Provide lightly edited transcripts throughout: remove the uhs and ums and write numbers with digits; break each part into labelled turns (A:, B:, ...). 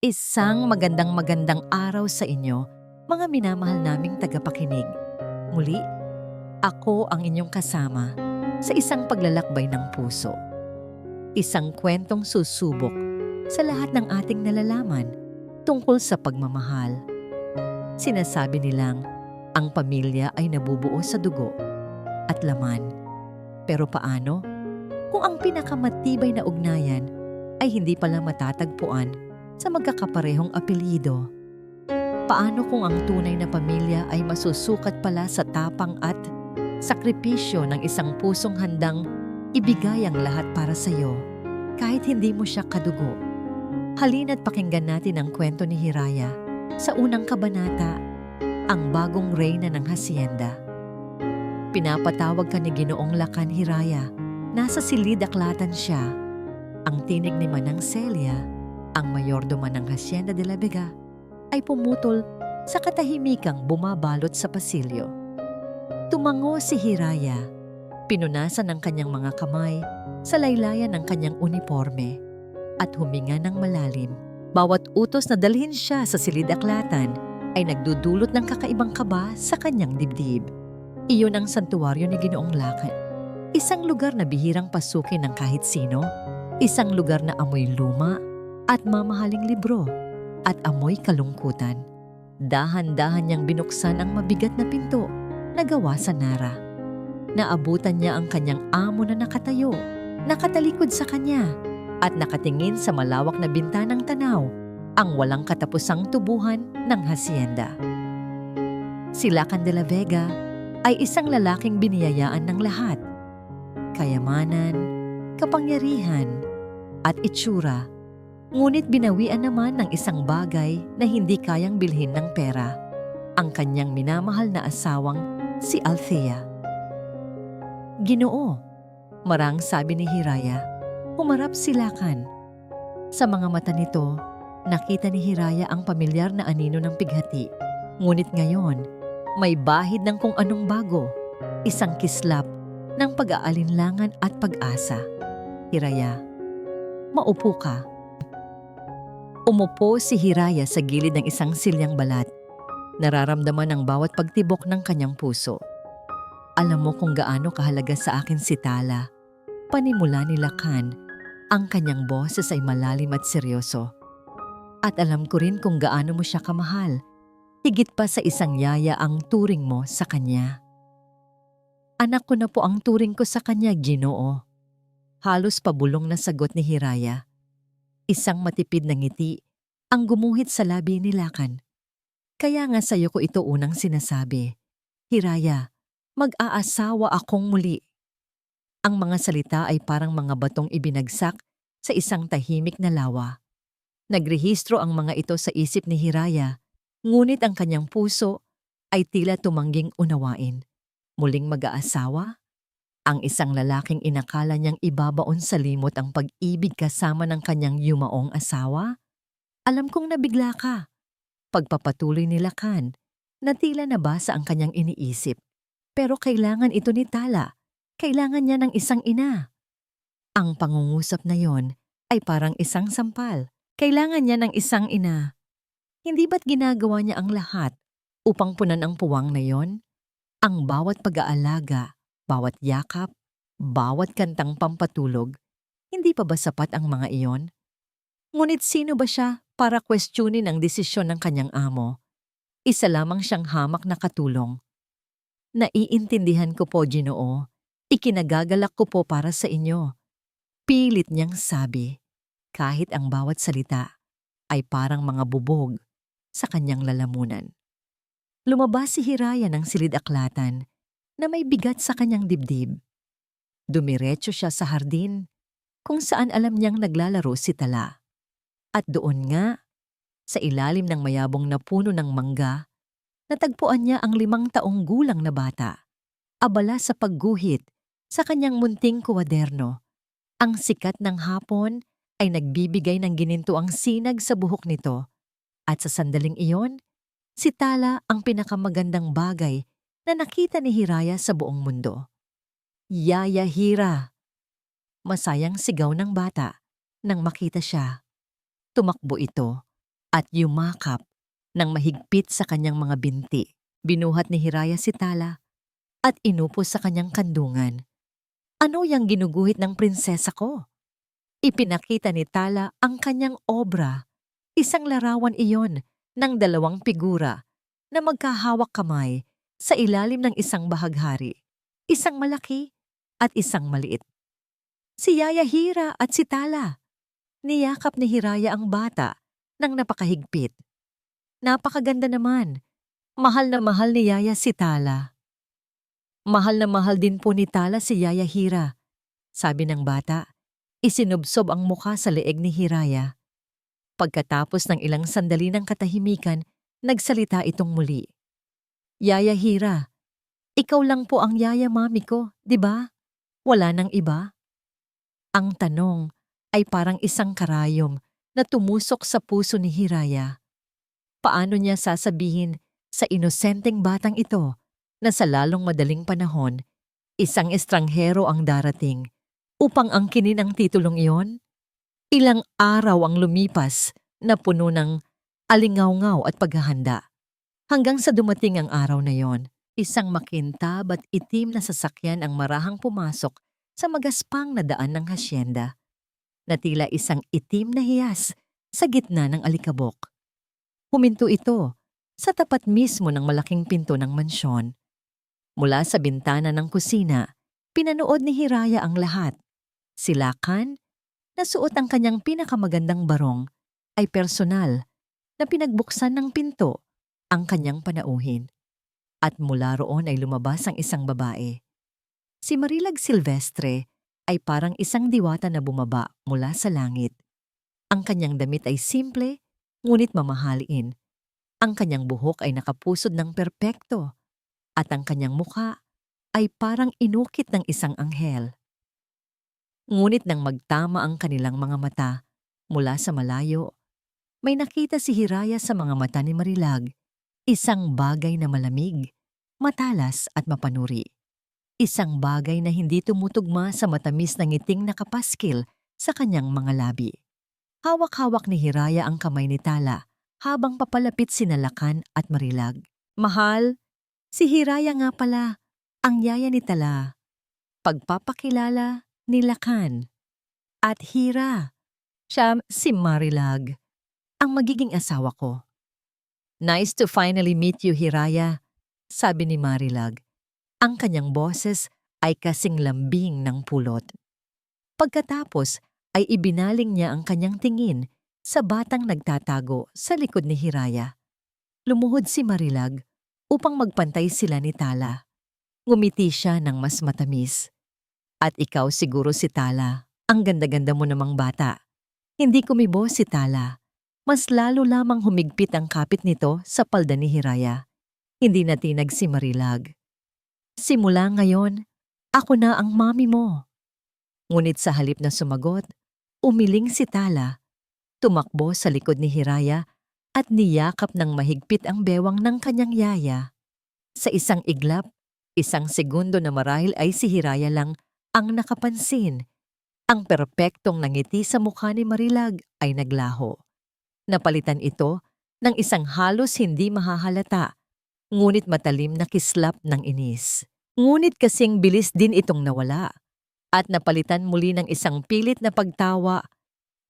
A: Isang magandang araw sa inyo, mga minamahal naming tagapakinig. Muli, ako ang inyong kasama sa isang paglalakbay ng puso. Isang kwentong susubok sa lahat ng ating nalalaman tungkol sa pagmamahal. Sinasabi nilang ang pamilya ay nabubuo sa dugo at laman. Pero paano kung ang pinakamatibay na ugnayan ay hindi pala matatagpuan sa magkakaparehong apelyido? Paano kung ang tunay na pamilya ay masusukat pala sa tapang at sakripisyo ng isang pusong handang ibigay ang lahat para sa iyo, kahit hindi mo siya kadugo? Halina't pakinggan natin ang kwento ni Hiraya sa unang kabanata, ang bagong reyna ng hasyenda. Pinapatawag ka ni Ginoong Lakan, Hiraya. Nasa silid-aklatan siya. Ang tinig ni Manang Celia, ang mayordomo ng Hacienda de la Vega, ay pumutol sa katahimikang bumabalot sa pasilyo. Tumango si Hiraya, pinunasan ng kanyang mga kamay sa laylayan ng kanyang uniforme at huminga ng malalim. Bawat utos na dalhin siya sa silid-aklatan ay nagdudulot ng kakaibang kaba sa kanyang dibdib. Iyon ang santuwaryo ni Ginoong Lakan. Isang lugar na bihirang pasukin ng kahit sino, isang lugar na amoy luma at mamahaling libro at amoy kalungkutan. Dahan-dahan niyang binuksan ang mabigat na pinto na gawa sa nara. Naabutan niya ang kanyang amo na nakatayo, nakatalikod sa kanya at nakatingin sa malawak na bintanang tanaw, ang walang katapusang tubuhan ng hasyenda. Si Lakan de la Vega ay isang lalaking biniyayaan ng lahat. Kayamanan, kapangyarihan, at itsura. Ngunit binawian naman ng isang bagay na hindi kayang bilhin ng pera, ang kanyang minamahal na asawang si Althea. Ginoo, marang sabi ni Hiraya, humarap si Lakan. Sa mga mata nito, nakita ni Hiraya ang pamilyar na anino ng pighati. Ngunit ngayon, may bahid ng kung anong bago, isang kislap ng pag-aalinlangan at pag-asa. Hiraya, maupo ka. Umupo si Hiraya sa gilid ng isang silyang balat. Nararamdaman ang bawat pagtibok ng kanyang puso. Alam mo kung gaano kahalaga sa akin si Tala. Panimula ni Lakan, ang kanyang boses ay malalim at seryoso. At alam ko rin kung gaano mo siya kamahal. Higit pa sa isang yaya ang turing mo sa kanya. Anak ko na po ang turing ko sa kanya, Ginoo. Halos pabulong na sagot ni Hiraya. Isang matipid na ngiti ang gumuhit sa labi ni Lakan. Kaya nga sa'yo ko ito unang sinasabi. Hiraya, mag-aasawa akong muli. Ang mga salita ay parang mga batong ibinagsak sa isang tahimik na lawa. Nagrehistro ang mga ito sa isip ni Hiraya, ngunit ang kanyang puso ay tila tumangging unawain. Muling mag-aasawa? Ang isang lalaking inakala niyang ibabaon sa limot ang pag-ibig kasama ng kanyang yumaong asawa? Alam kong nabigla ka. Pagpapatuloy ni Lakan, na tila nabasa ang kanyang iniisip. Pero kailangan ito ni Tala. Kailangan niya ng isang ina. Ang pangungusap na yon ay parang isang sampal. Kailangan niya ng isang ina. Hindi ba't ginagawa niya ang lahat upang punan ang puwang na yon? Ang bawat pag-aalaga, bawat yakap, bawat kantang pampatulog, hindi pa ba sapat ang mga iyon? Ngunit sino ba siya para questionin ang desisyon ng kanyang amo? Isa lamang siyang hamak na katulong. Naiintindihan ko po, Ginoo. Ikinagagalak ko po para sa inyo. Pilit niyang sabi, kahit ang bawat salita ay parang mga bubog sa kanyang lalamunan. Lumabas si Hiraya ng silid-aklatan na may bigat sa kanyang dibdib. Dumiretso siya sa hardin kung saan alam niyang naglalaro si Tala. At doon nga, sa ilalim ng mayabong na puno ng mangga, natagpuan niya ang 5 taong gulang na bata. Abala sa pagguhit sa kanyang munting kuwaderno. Ang sikat ng hapon ay nagbibigay ng ginintuang sinag sa buhok nito. At sa sandaling iyon, si Tala ang pinakamagandang bagay na nakita ni Hiraya sa buong mundo. Yaya Hira! Masayang sigaw ng bata nang makita siya. Tumakbo ito at yumakap ng mahigpit sa kanyang mga binti. Binuhat ni Hiraya si Tala at inupo sa kanyang kandungan. Ano yang ginuguhit ng prinsesa ko? Ipinakita ni Tala ang kanyang obra. Isang larawan iyon ng dalawang figura na magkahawak kamay sa ilalim ng isang bahaghari, isang malaki at isang maliit. Si Yaya Hira at si Tala. Niyakap ni Hiraya ang bata ng napakahigpit. Napakaganda naman. Mahal na mahal ni Yaya si Tala. Mahal na mahal din po ni Tala si Yaya Hira. Sabi ng bata, isinubsob ang mukha sa leeg ni Hiraya. Pagkatapos ng ilang sandali ng katahimikan, nagsalita itong muli. Yaya Hira, ikaw lang po ang yaya mami ko, di ba? Wala nang iba? Ang tanong ay parang isang karayom na tumusok sa puso ni Hiraya. Paano niya sasabihin sa inosenteng batang ito na sa lalong madaling panahon, isang estranghero ang darating upang angkinin ang titulong iyon? Ilang araw ang lumipas na puno ng alingaw-ngaw at paghahanda. Hanggang sa dumating ang araw na yon, isang makintab at itim na sasakyan ang marahang pumasok sa magaspang na daan ng hasyenda, na tila isang itim na hiyas sa gitna ng alikabok. Huminto ito sa tapat mismo ng malaking pinto ng mansyon. Mula sa bintana ng kusina, pinanood ni Hiraya ang lahat. Si Lakan, na suot ang kanyang pinakamagandang barong, ay personal na pinagbuksan ng pinto ang kanyang panauhin. At mula roon ay lumabas ang isang babae. Si Marilag Silvestre ay parang isang diwata na bumaba mula sa langit. Ang kanyang damit ay simple, ngunit mamahalin. Ang kanyang buhok ay nakapusod ng perpekto, at ang kanyang mukha ay parang inukit ng isang anghel. Ngunit nang magtama ang kanilang mga mata mula sa malayo, may nakita si Hiraya sa mga mata ni Marilag, isang bagay na malamig, matalas at mapanuri. Isang bagay na hindi tumutugma sa matamis na ngiting nakapaskil sa kanyang mga labi. Hawak-hawak ni Hiraya ang kamay ni Tala habang papalapit sina Lakan at Marilag. Mahal, si Hiraya nga pala, ang yaya ni Tala. Pagpapakilala ni Lakan. At Hira, siya si Marilag, ang magiging asawa ko. Nice to finally meet you, Hiraya, sabi ni Marilag. Ang kanyang boses ay kasing lambing ng pulot. Pagkatapos ay ibinaling niya ang kanyang tingin sa batang nagtatago sa likod ni Hiraya. Lumuhod si Marilag upang magpantay sila ni Tala. Ngumiti siya ng mas matamis. At ikaw siguro si Tala, ang ganda-ganda mo namang bata. Hindi kumibo si Tala. Mas lalo lamang humigpit ang kapit nito sa palda ni Hiraya. Hindi natinag si Marilag. Simula ngayon, ako na ang mami mo. Ngunit sa halip na sumagot, umiling si Tala, tumakbo sa likod ni Hiraya at niyakap ng mahigpit ang bewang ng kanyang yaya. Sa isang iglap, isang segundo na marahil ay si Hiraya lang ang nakapansin. Ang perpektong nangiti sa mukha ni Marilag ay naglaho. Napalitan ito ng isang halos hindi mahahalata, ngunit matalim na kislap ng inis. Ngunit kasing bilis din itong nawala at napalitan muli ng isang pilit na pagtawa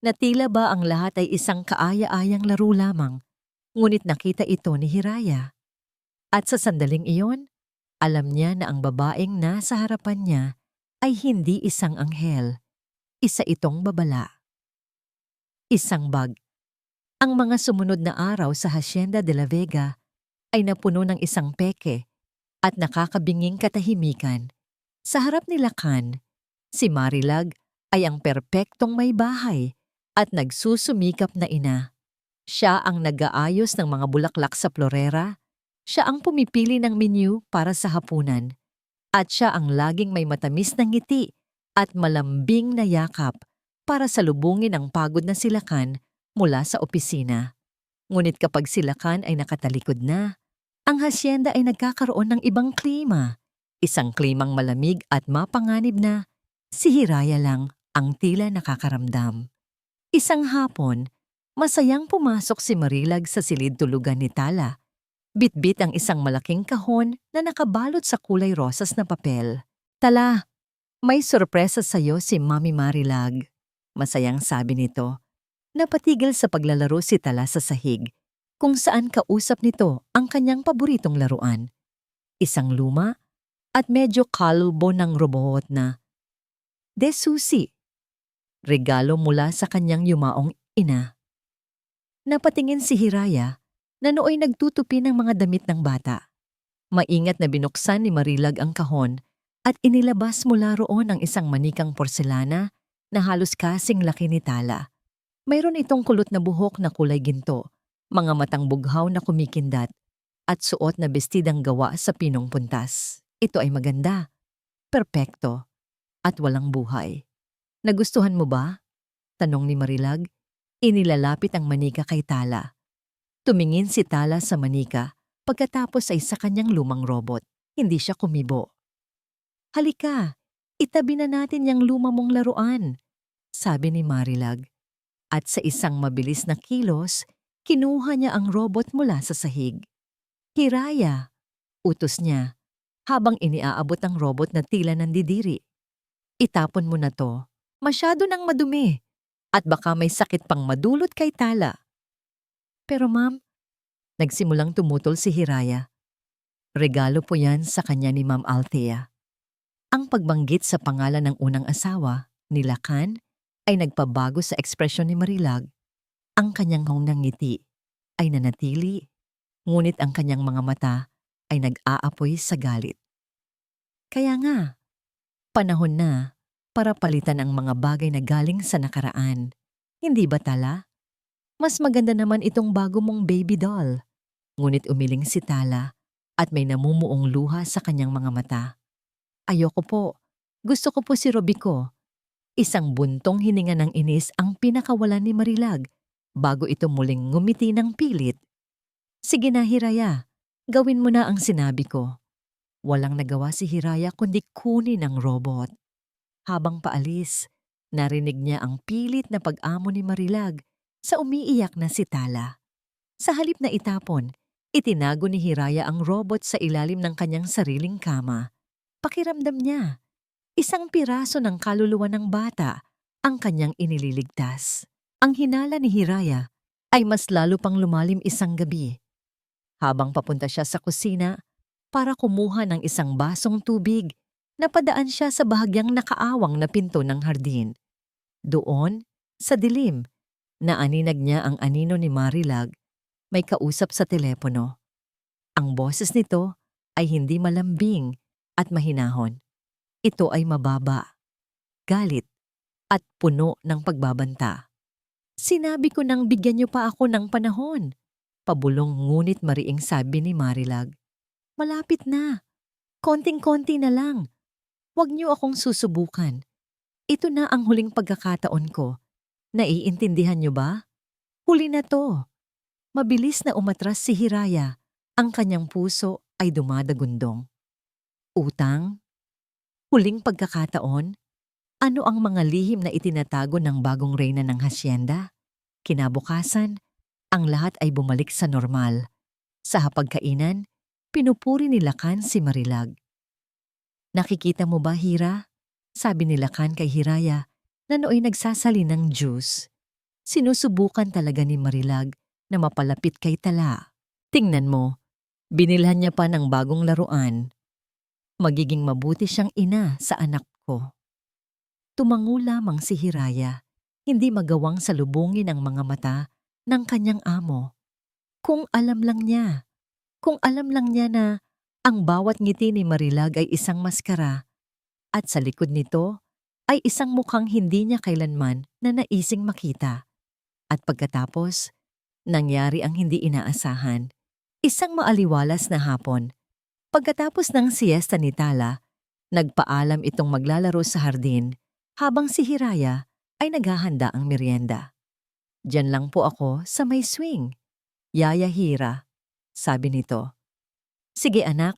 A: na tila ba ang lahat ay isang kaaya-ayang laro lamang, ngunit nakita ito ni Hiraya. At sa sandaling iyon, alam niya na ang babaeng nasa harapan niya ay hindi isang anghel, isa itong babala. Isang bag. Ang mga sumunod na araw sa Hacienda de la Vega ay napuno ng isang peke at nakakabinging katahimikan. Sa harap ni Lakan, si Marilag ay ang perpektong may bahay at nagsusumikap na ina. Siya ang nag-aayos ng mga bulaklak sa florera, siya ang pumipili ng menu para sa hapunan, at siya ang laging may matamis na ngiti at malambing na yakap para salubungin ang pagod na si Lakan mula sa opisina. Ngunit kapag si Lakan ay nakatalikod na, ang hasyenda ay nagkakaroon ng ibang klima. Isang klimang malamig at mapanganib na si Hiraya lang ang tila nakakaramdam. Isang hapon, Masayang pumasok si Marilag sa silid tulugan ni Tala. Bitbit ang isang malaking kahon na nakabalot sa kulay rosas na papel. Tala, may sorpresa sa'yo si Mami Marilag. Masayang sabi nito. Napatigil sa paglalaro si Tala sa sahig, kung saan kausap nito ang kanyang paboritong laruan. Isang luma at medyo kalbo ng robot na De Susi. Regalo mula sa kanyang yumaong ina. Napatingin si Hiraya na nooy nagtutupi ng mga damit ng bata. Maingat na binuksan ni Marilag ang kahon at inilabas mula roon ang isang manikang porselana na halos kasing laki ni Tala. Mayroon itong kulot na buhok na kulay ginto, mga matang bughaw na kumikindat, at suot na bestidang gawa sa pinong puntas. Ito ay maganda, perpekto, at walang buhay. Nagustuhan mo ba? Tanong ni Marilag. Inilalapit ang manika kay Tala. Tumingin si Tala sa manika, pagkatapos ay sa kanyang lumang robot. Hindi siya kumibo. Halika, itabi na natin yung luma mong laruan, sabi ni Marilag. At sa isang mabilis na kilos, kinuha niya ang robot mula sa sahig. Hiraya, utos niya, habang iniaabot ang robot na tila nandidiri. Itapon mo na to, masyado nang madumi, at baka may sakit pang madulot kay Tala. Pero ma'am, nagsimulang tumutol si Hiraya. Regalo po yan sa kanya ni Ma'am Althea. Ang pagbanggit sa pangalan ng unang asawa, ni Lacan, ay nagpabago sa ekspresyon ni Marilag. Ang kanyang hongnang ngiti ay nanatili, ngunit ang kanyang mga mata ay nag-aapoy sa galit. Kaya nga, panahon na para palitan ang mga bagay na galing sa nakaraan. Hindi ba Tala? Mas maganda naman itong bago mong baby doll. Ngunit umiling si Tala at may namumuong luha sa kanyang mga mata. Ayoko po. Gusto ko po si Robico. Isang buntong hininga ng inis ang pinakawalan ni Marilag bago ito muling ngumiti ng pilit. Sige na Hiraya, gawin mo na ang sinabi ko. Walang nagawa si Hiraya kundi kunin ang robot. Habang paalis, narinig niya ang pilit na pag-amo ni Marilag sa umiiyak na si Tala. Sa halip na itapon, itinago ni Hiraya ang robot sa ilalim ng kanyang sariling kama. Pakiramdam niya, isang piraso ng kaluluwa ng bata ang kanyang inililigtas. Ang hinala ni Hiraya ay mas lalo pang lumalim isang gabi. Habang papunta siya sa kusina para kumuha ng isang basong tubig, napadaan siya sa bahagyang nakaawang na pinto ng hardin. Doon, sa dilim, naaninag niya ang anino ni Marilag, may kausap sa telepono. Ang boses nito ay hindi malambing at mahinahon. Ito ay mababa, galit, at puno ng pagbabanta. Sinabi ko nang bigyan niyo pa ako ng panahon. Pabulong ngunit mariing sabi ni Marilag. Malapit na. Konting-konti na lang. Huwag niyo akong susubukan. Ito na ang huling pagkakataon ko. Naiintindihan niyo ba? Huli na to. Mabilis na umatras si Hiraya. Ang kanyang puso ay dumadagundong. Utang? Huling pagkakataon? Ano ang mga lihim na itinatago ng bagong reyna ng hasyenda? Kinabukasan, ang lahat ay bumalik sa normal. Sa hapagkainan, pinupuri ni Lacan si Marilag. Nakikita mo ba, Hira? Sabi ni Lacan kay Hiraya na nooy nagsasali ng juice. Sinusubukan talaga ni Marilag na mapalapit kay Tala. Tingnan mo, binilhan niya pa ng bagong laruan. Magiging mabuti siyang ina sa anak ko. Tumango lamang si Hiraya, hindi magawang salubungin ang mga mata ng kanyang amo. Kung alam lang niya na ang bawat ngiti ni Marilag ay isang maskara at sa likod nito ay isang mukhang hindi niya kailanman na naising makita. At pagkatapos, nangyari ang hindi inaasahan. Isang maaliwalas na hapon. Pagkatapos ng siesta ni Tala, nagpaalam itong maglalaro sa hardin habang si Hiraya ay naghahanda ang merienda. Diyan lang po ako sa may swing. Yaya Hira, sabi nito. Sige anak,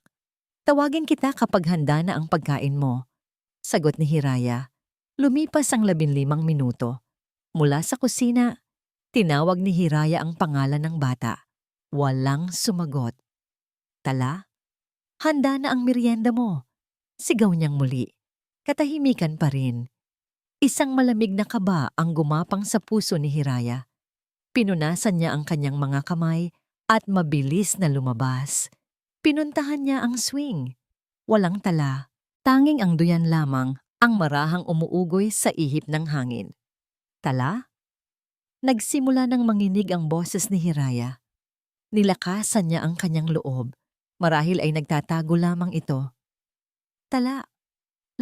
A: tawagin kita kapag handa na ang pagkain mo. Sagot ni Hiraya. Lumipas ang 15 minuto. Mula sa kusina, Tinawag ni Hiraya ang pangalan ng bata. Walang sumagot. Tala, handa na ang merienda mo. Sigaw niyang muli. Katahimikan pa rin. Isang malamig na kaba ang gumapang sa puso ni Hiraya. Pinunasan niya ang kanyang mga kamay at mabilis na lumabas. Pinuntahan niya ang swing. Walang tala. Tanging ang duyan lamang ang marahang umuugoy sa ihip ng hangin. Tala? Nagsimula ng manginig ang boses ni Hiraya. Nilakasan niya ang kanyang loob. Marahil ay nagtatago lamang ito. Tala,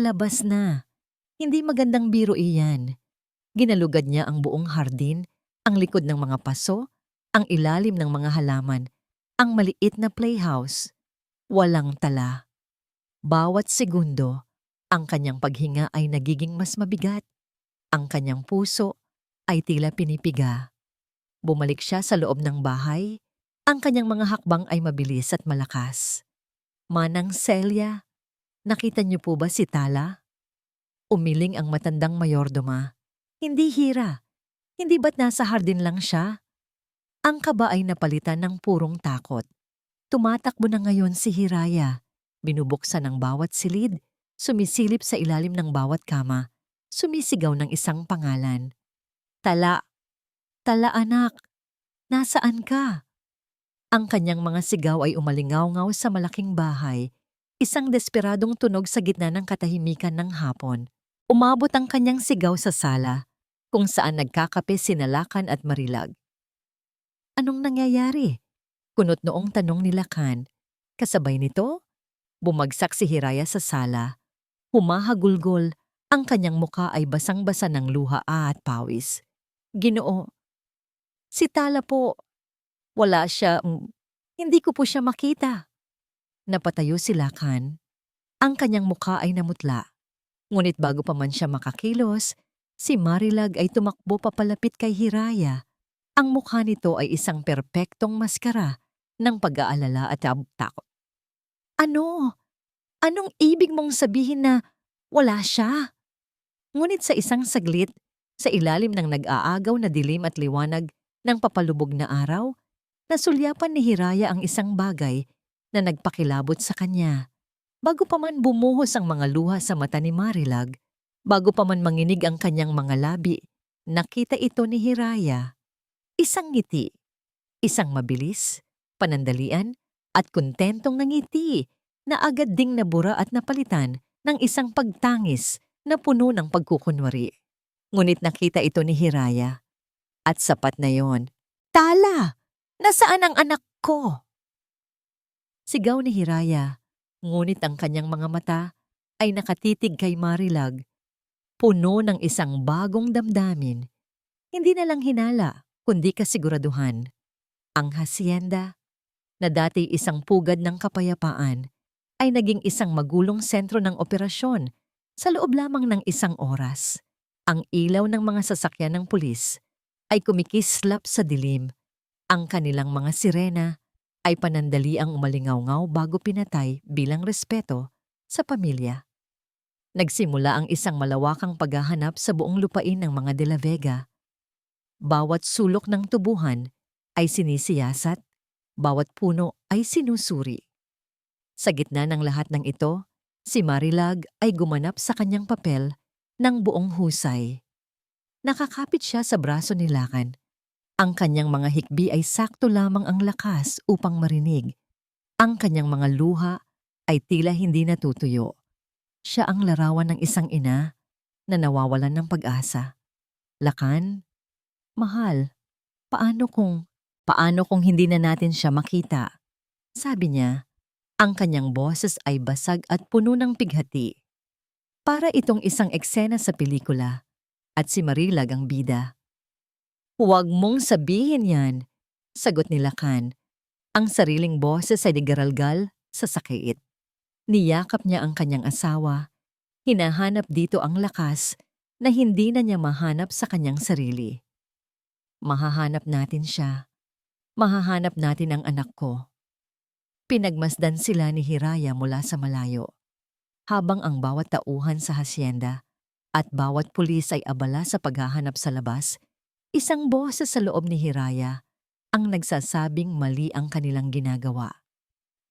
A: labas na. Hindi magandang biro iyan. Ginalugad niya ang buong hardin, ang likod ng mga paso, ang ilalim ng mga halaman, ang maliit na playhouse. Walang tala. Bawat segundo, ang kanyang paghinga ay nagiging mas mabigat. Ang kanyang puso ay tila pinipiga. Bumalik siya sa loob ng bahay. Ang kanyang mga hakbang ay mabilis at malakas. Manang Celia, nakita niyo po ba si Tala? Umiling ang matandang mayordoma. Hindi Hira. Hindi ba't nasa hardin lang siya? Ang kaba ay napalitan ng purong takot. Tumatakbo na ngayon si Hiraya. Binubuksan ang bawat silid, sumisilip sa ilalim ng bawat kama, sumisigaw ng isang pangalan. Tala! Tala anak! Nasaan ka? Ang kanyang mga sigaw ay umalingaw-ngaw sa malaking bahay, isang desperadong tunog sa gitna ng katahimikan ng hapon. Umabot ang kanyang sigaw sa sala, kung saan nagkakape sina Lakan at Marilag. Anong nangyayari? Kunot noong tanong ni Lakan. Kasabay nito, bumagsak si Hiraya sa sala. Humahagulgol, ang kanyang muka ay basang-basa ng luha at pawis. Ginoo, si Tala po. Wala siya, hindi ko po siya makita. Napatayo si Lakan. Ang kanyang muka ay namutla. Ngunit bago pa man siya makakilos, si Marilag ay tumakbo papalapit kay Hiraya. Ang mukha nito ay isang perpektong maskara ng pag-aalala at takot. Ano? Anong ibig mong sabihin na wala siya? Ngunit sa isang saglit, sa ilalim ng nag-aagaw na dilim at liwanag ng papalubog na araw, nasulyapan ni Hiraya ang isang bagay na nagpakilabot sa kanya. Bago pa man bumuhos ang mga luha sa mata ni Marilag, bago pa man manginig ang kanyang mga labi, nakita ito ni Hiraya. Isang ngiti, isang mabilis, panandalian, at kontentong nangiti na agad ding nabura at napalitan ng isang pagtangis na puno ng pagkukunwari. Ngunit nakita ito ni Hiraya. At sapat na yon. Tala! Nasaan ang anak ko? Sigaw ni Hiraya, ngunit ang kanyang mga mata ay nakatitig kay Marilag. Puno ng isang bagong damdamin. Hindi na lang hinala, kundi kasiguraduhan. Ang hasyenda, na dati isang pugad ng kapayapaan, ay naging isang magulong sentro ng operasyon sa loob lamang ng isang oras. Ang ilaw ng mga sasakyan ng pulis ay kumikislap sa dilim. Ang kanilang mga sirena ay panandaliang umalingaw-ngaw bago pinatay bilang respeto sa pamilya. Nagsimula ang isang malawakang paghahanap sa buong lupain ng mga De La Vega. Bawat sulok ng tubuhan ay sinisiyasat, bawat puno ay sinusuri. Sa gitna ng lahat ng ito, si Marilag ay gumanap sa kanyang papel ng buong husay. Nakakapit siya sa braso ni Lakan. Ang kanyang mga hikbi ay sakto lamang ang lakas upang marinig. Ang kanyang mga luha ay tila hindi natutuyo. Siya ang larawan ng isang ina na nawawalan ng pag-asa. Lakan, mahal, paano kung hindi na natin siya makita? Sabi niya, ang kanyang boses ay basag at puno ng pighati. Para itong isang eksena sa pelikula at si Marilag ang bida. Huwag mong sabihin yan, sagot ni Lakan. Ang sariling boses ay digaralgal sa sakit. Niyakap niya ang kanyang asawa. Hinahanap dito ang lakas na hindi na niya mahanap sa kanyang sarili. Mahahanap natin siya. Mahahanap natin ang anak ko. Pinagmasdan sila ni Hiraya mula sa malayo. Habang ang bawat tauhan sa hasyenda at bawat pulis ay abala sa paghahanap sa labas, Isang boses sa loob ni Hiraya ang nagsasabing mali ang kanilang ginagawa.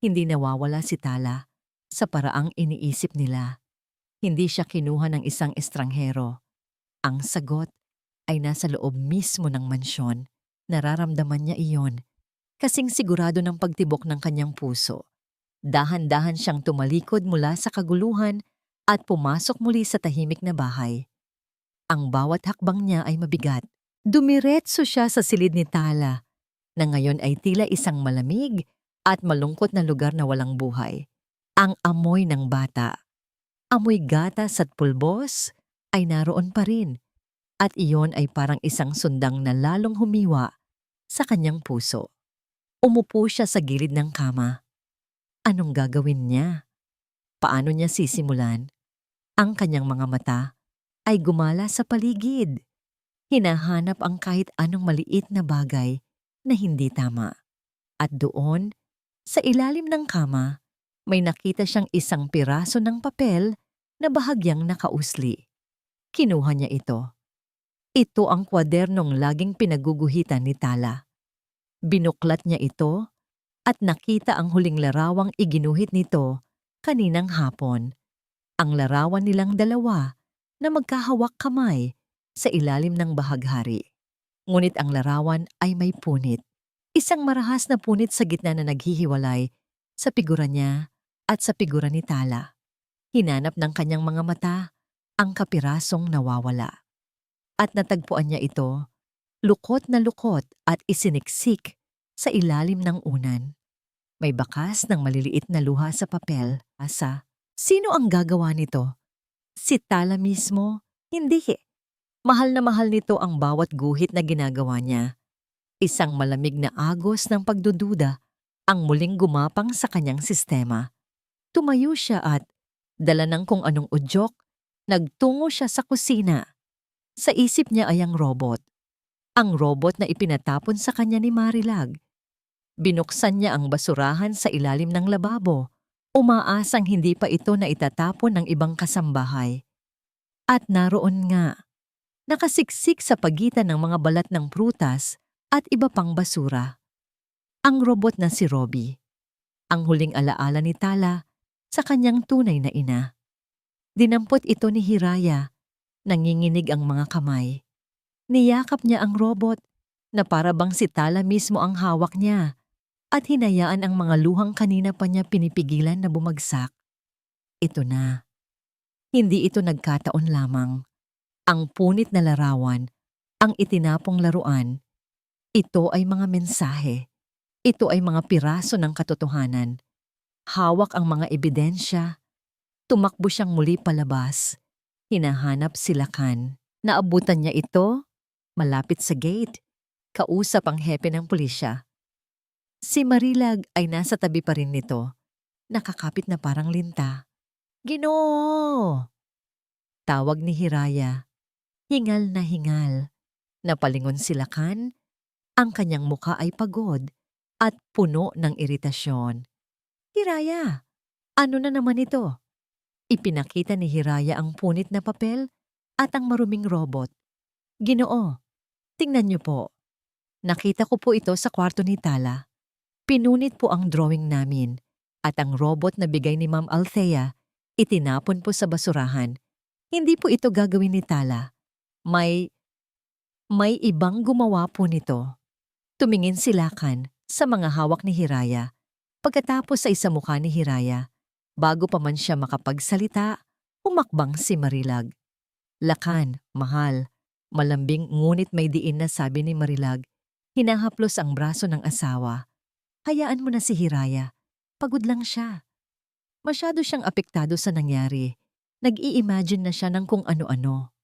A: Hindi nawawala si Tala sa paraang iniisip nila. Hindi siya kinuha ng isang estranghero. Ang sagot ay nasa loob mismo ng mansyon. Nararamdaman niya iyon, kasing sigurado ng pagtibok ng kanyang puso. Dahan-dahan siyang tumalikod mula sa kaguluhan at pumasok muli sa tahimik na bahay. Ang bawat hakbang niya ay mabigat. Dumiretso siya sa silid ni Tala, na ngayon ay tila isang malamig at malungkot na lugar na walang buhay. Ang amoy ng bata, amoy gatas at pulbos, ay naroon pa rin. At iyon ay parang isang sundang na lalong humiwa sa kanyang puso. Umupo siya sa gilid ng kama. Anong gagawin niya? Paano niya sisimulan? Ang kanyang mga mata ay gumala sa paligid. Hinahanap ang kahit anong maliit na bagay na hindi tama. At doon, sa ilalim ng kama, may nakita siyang isang piraso ng papel na bahagyang nakausli. Kinuha niya ito. Ito ang kwadernong laging pinaguguhitan ni Tala. Binuklat niya ito at nakita ang huling larawang iginuhit nito kaninang hapon. Ang larawan nilang dalawa na magkahawak kamay sa ilalim ng bahaghari. Ngunit ang larawan ay may punit. Isang marahas na punit sa gitna na naghihiwalay sa figura niya at sa figura ni Tala. Hinanap ng kanyang mga mata ang kapirasong nawawala. At natagpuan niya ito, lukot na lukot at isiniksik sa ilalim ng unan. May bakas ng maliliit na luha sa papel. Sino ang gagawa nito? Si Tala mismo? Hindi. Mahal na mahal nito ang bawat guhit na ginagawa niya. Isang malamig na agos ng pagdududa ang muling gumapang sa kanyang sistema. Tumayo siya at, dala ng kung anong udyok, nagtungo siya sa kusina. Sa isip niya ay ang robot. Ang robot na ipinatapon sa kanya ni Marilag. Binuksan niya ang basurahan sa ilalim ng lababo. Umaasang hindi pa ito na itatapon ng ibang kasambahay. At naroon nga, nakasiksik sa pagitan ng mga balat ng prutas at iba pang basura. Ang robot na si Robbie. Ang huling alaala ni Tala sa kanyang tunay na ina. Dinampot ito ni Hiraya. Nanginginig ang mga kamay. Niyakap niya ang robot na para bang si Tala mismo ang hawak niya at hinayaan ang mga luhang kanina pa niya pinipigilan na bumagsak. Ito na. Hindi ito nagkataon lamang. Ang punit na larawan, ang itinapong laruan, ito ay mga mensahe. Ito ay mga piraso ng katotohanan. Hawak ang mga ebidensya. Tumakbo siyang muli palabas. Hinahanap si Lakan. Naabutan niya ito, malapit sa gate. Kausap ang hepe ng pulisya. Si Marilag ay nasa tabi pa rin nito. Nakakapit na parang linta. Ginoo! Tawag ni Hiraya. Hingal na hingal. Napalingon si Lakan. Ang kanyang muka ay pagod at puno ng iritasyon. Hiraya, ano na naman ito? Ipinakita ni Hiraya ang punit na papel at ang maruming robot. Ginoo, tingnan niyo po. Nakita ko po ito sa kwarto ni Tala. Pinunit po ang drawing namin at ang robot na bigay ni Ma'am Althea, itinapon po sa basurahan. Hindi po ito gagawin ni Tala. May ibang gumawa po nito. Tumingin si Lakan sa mga hawak ni Hiraya. Pagkatapos sa isa mukha ni Hiraya, bago pa man siya makapagsalita, humakbang si Marilag. Lakan, mahal. Malambing ngunit may diin na sabi ni Marilag. Hinahaplos ang braso ng asawa. Hayaan mo na si Hiraya. Pagod lang siya. Masyado siyang apektado sa nangyari. Nag-i-imagine na siya ng kung ano-ano.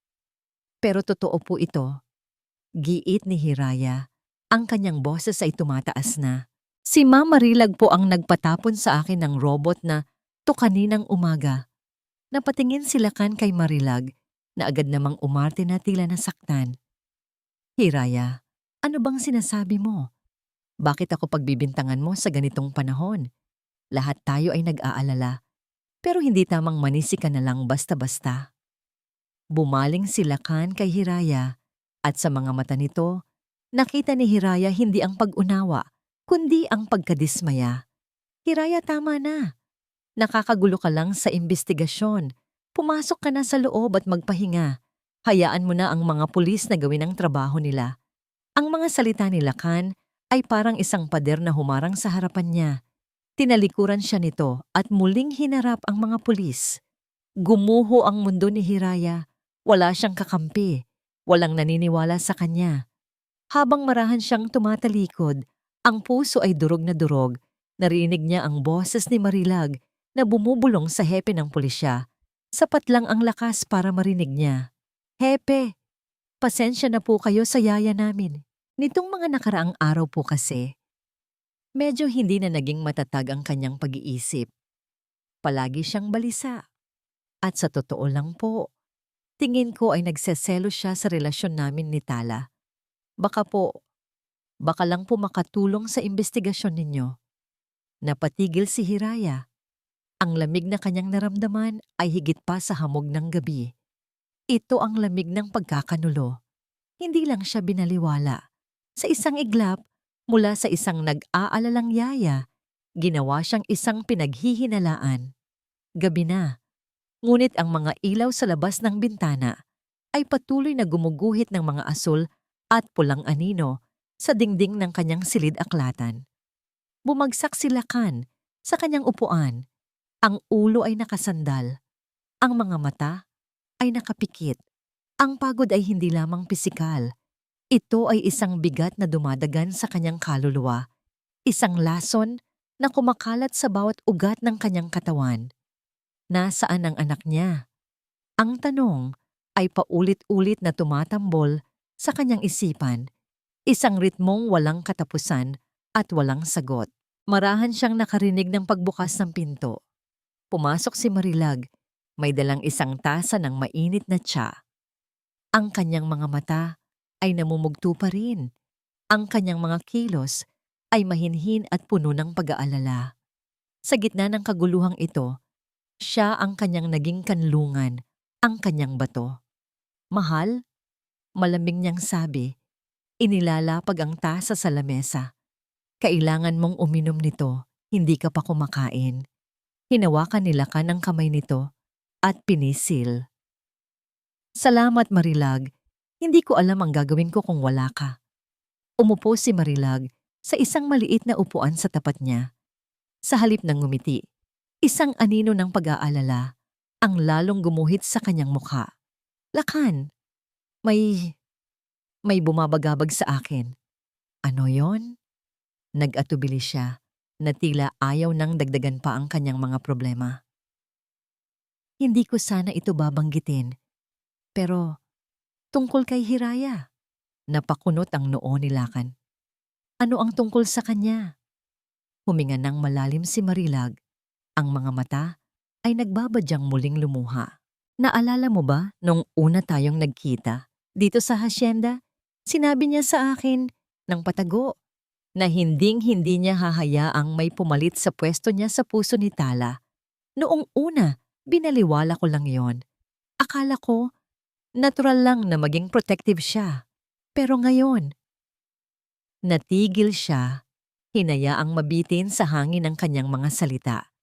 A: Pero totoo po ito. Giit ni Hiraya. Ang kanyang boses ay tumataas na. Si Ma'am Marilag po ang nagpatapon sa akin ng robot na to kaninang umaga. Napatingin si Lakan kay Marilag na agad namang umarte na tila nasaktan. Hiraya, ano bang sinasabi mo? Bakit ako pagbibintangan mo sa ganitong panahon? Lahat tayo ay nag-aalala. Pero hindi tamang manisi ka na lang basta-basta. Bumaling si Lakan kay Hiraya At sa mga mata nito, nakita ni Hiraya hindi ang pag-unawa, kundi ang pagkadismaya. Hiraya, tama na. Nakakagulo ka lang sa imbestigasyon. Pumasok ka na sa loob at magpahinga. Hayaan mo na ang mga pulis na gawin ang trabaho nila. Ang mga salita ni Lakan ay parang isang pader na humarang sa harapan niya. Tinalikuran siya nito at muling hinarap ang mga pulis. Gumuho ang mundo ni Hiraya. Wala siyang kakampi. Walang naniniwala sa kanya. Habang marahan siyang tumatalikod, ang puso ay durog na durog. Narinig niya ang boses ni Marilag na bumubulong sa hepe ng pulisya. Sapat lang ang lakas para marinig niya. Hepe, pasensya na po kayo sa yaya namin. Nitong mga nakaraang araw po kasi, medyo hindi na naging matatag ang kanyang pag-iisip. Palagi siyang balisa. At sa totoo lang po, tingin ko ay nagseselo siya sa relasyon namin ni Tala. Baka lang po makatulong sa investigasyon ninyo. Napatigil si Hiraya. Ang lamig na kanyang naramdaman ay higit pa sa hamog ng gabi. Ito ang lamig ng pagkakanulo. Hindi lang siya binaliwala. Sa isang iglap, mula sa isang nag-aalalang yaya, ginawa siyang isang pinaghihinalaan. Gabi na, ngunit ang mga ilaw sa labas ng bintana ay patuloy na gumuguhit ng mga asul at pulang anino sa dingding ng kanyang silid-aklatan. Bumagsak si Lakan sa kanyang upuan. Ang ulo ay nakasandal. Ang mga mata ay nakapikit. Ang pagod ay hindi lamang pisikal. Ito ay isang bigat na dumadagan sa kanyang kaluluwa. Isang lason na kumakalat sa bawat ugat ng kanyang katawan. Nasaan ang anak niya? Ang tanong ay paulit-ulit na tumatambol sa kanyang isipan. Isang ritmong walang katapusan at walang sagot. Marahan siyang nakarinig ng pagbukas ng pinto. Pumasok si Marilag. May dalang isang tasa ng mainit na tsa. Ang kanyang mga mata ay namumugto pa rin. Ang kanyang mga kilos ay mahinhin at puno ng pag-aalala. Sa gitna ng kaguluhang ito, siya ang kanyang naging kanlungan, ang kanyang bato. Mahal, malamig niyang sabi, inilalapag ang tasa sa lamesa. Kailangan mong uminom nito, hindi ka pa kumakain. Hinawakan ni Lakan ang kamay nito at pinisil. Salamat, Marilag. Hindi ko alam ang gagawin ko kung wala ka. Umupo si Marilag sa isang maliit na upuan sa tapat niya. Sa halip ng ngumiti, isang anino ng pag-aalala ang lalong gumuhit sa kanyang mukha. Lakan, may bumabagabag sa akin. Ano yon? Nag-atubili siya na tila ayaw nang dagdagan pa ang kanyang mga problema. Hindi ko sana ito babanggitin, pero tungkol kay Hiraya. Napakunot ang noo ni Lakan. Ano ang tungkol sa kanya? Huminga ng malalim si Marilag. Ang mga mata ay nagbabadyang muling lumuha. Naalala mo ba nung una tayong nagkita dito sa hasyenda? Sinabi niya sa akin ng patago na hinding-hindi niya hahayaang may pumalit sa pwesto niya sa puso ni Tala. Noong una, binaliwala ko lang yon. Akala ko, natural lang na maging protective siya. Pero ngayon, natigil siya, hinayaang mabitin sa hangin ang kanyang mga salita.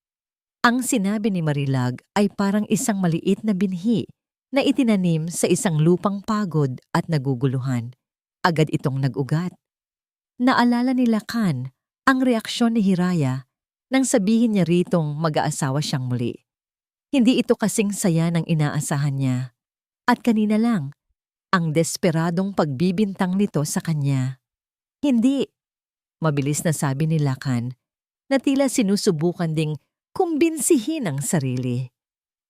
A: Ang sinabi ni Marilag ay parang isang maliit na binhi na itinanim sa isang lupang pagod at naguguluhan. Agad itong nag-ugat. Naalala ni Lakan ang reaksyon ni Hiraya nang sabihin niya ritong mag-aasawa siyang muli. Hindi ito kasing saya ng inaasahan niya. At kanina lang, ang desperadong pagbibintang nito sa kanya. Hindi, mabilis na sabi ni Lakan na tila sinusubukan ding kumbinsihin ang sarili.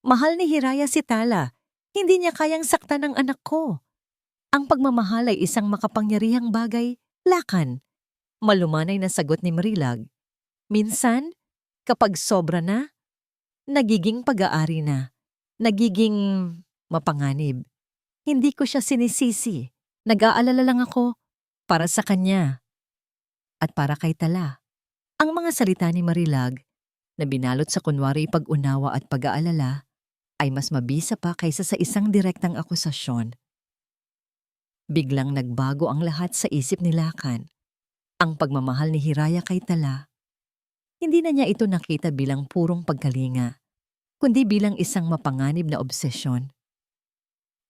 A: Mahal ni Hiraya si Tala, hindi niya kayang saktan ang anak ko. Ang pagmamahal ay isang makapangyarihang bagay, Lakan. Malumanay na sagot ni Marilag. Minsan, kapag sobra na, nagiging pag-aari na, nagiging mapanganib. Hindi ko siya sinisisi. Nag-aalala lang ako para sa kanya at para kay Tala. Ang mga salita ni Marilag na binalot sa kunwari pag-unawa at pag-aalala ay mas mabisa pa kaysa sa isang direktang akusasyon. Biglang nagbago ang lahat sa isip ni Lakan. Ang pagmamahal ni Hiraya kay Tala, hindi na niya ito nakita bilang purong pagkalinga, kundi bilang isang mapanganib na obsesyon.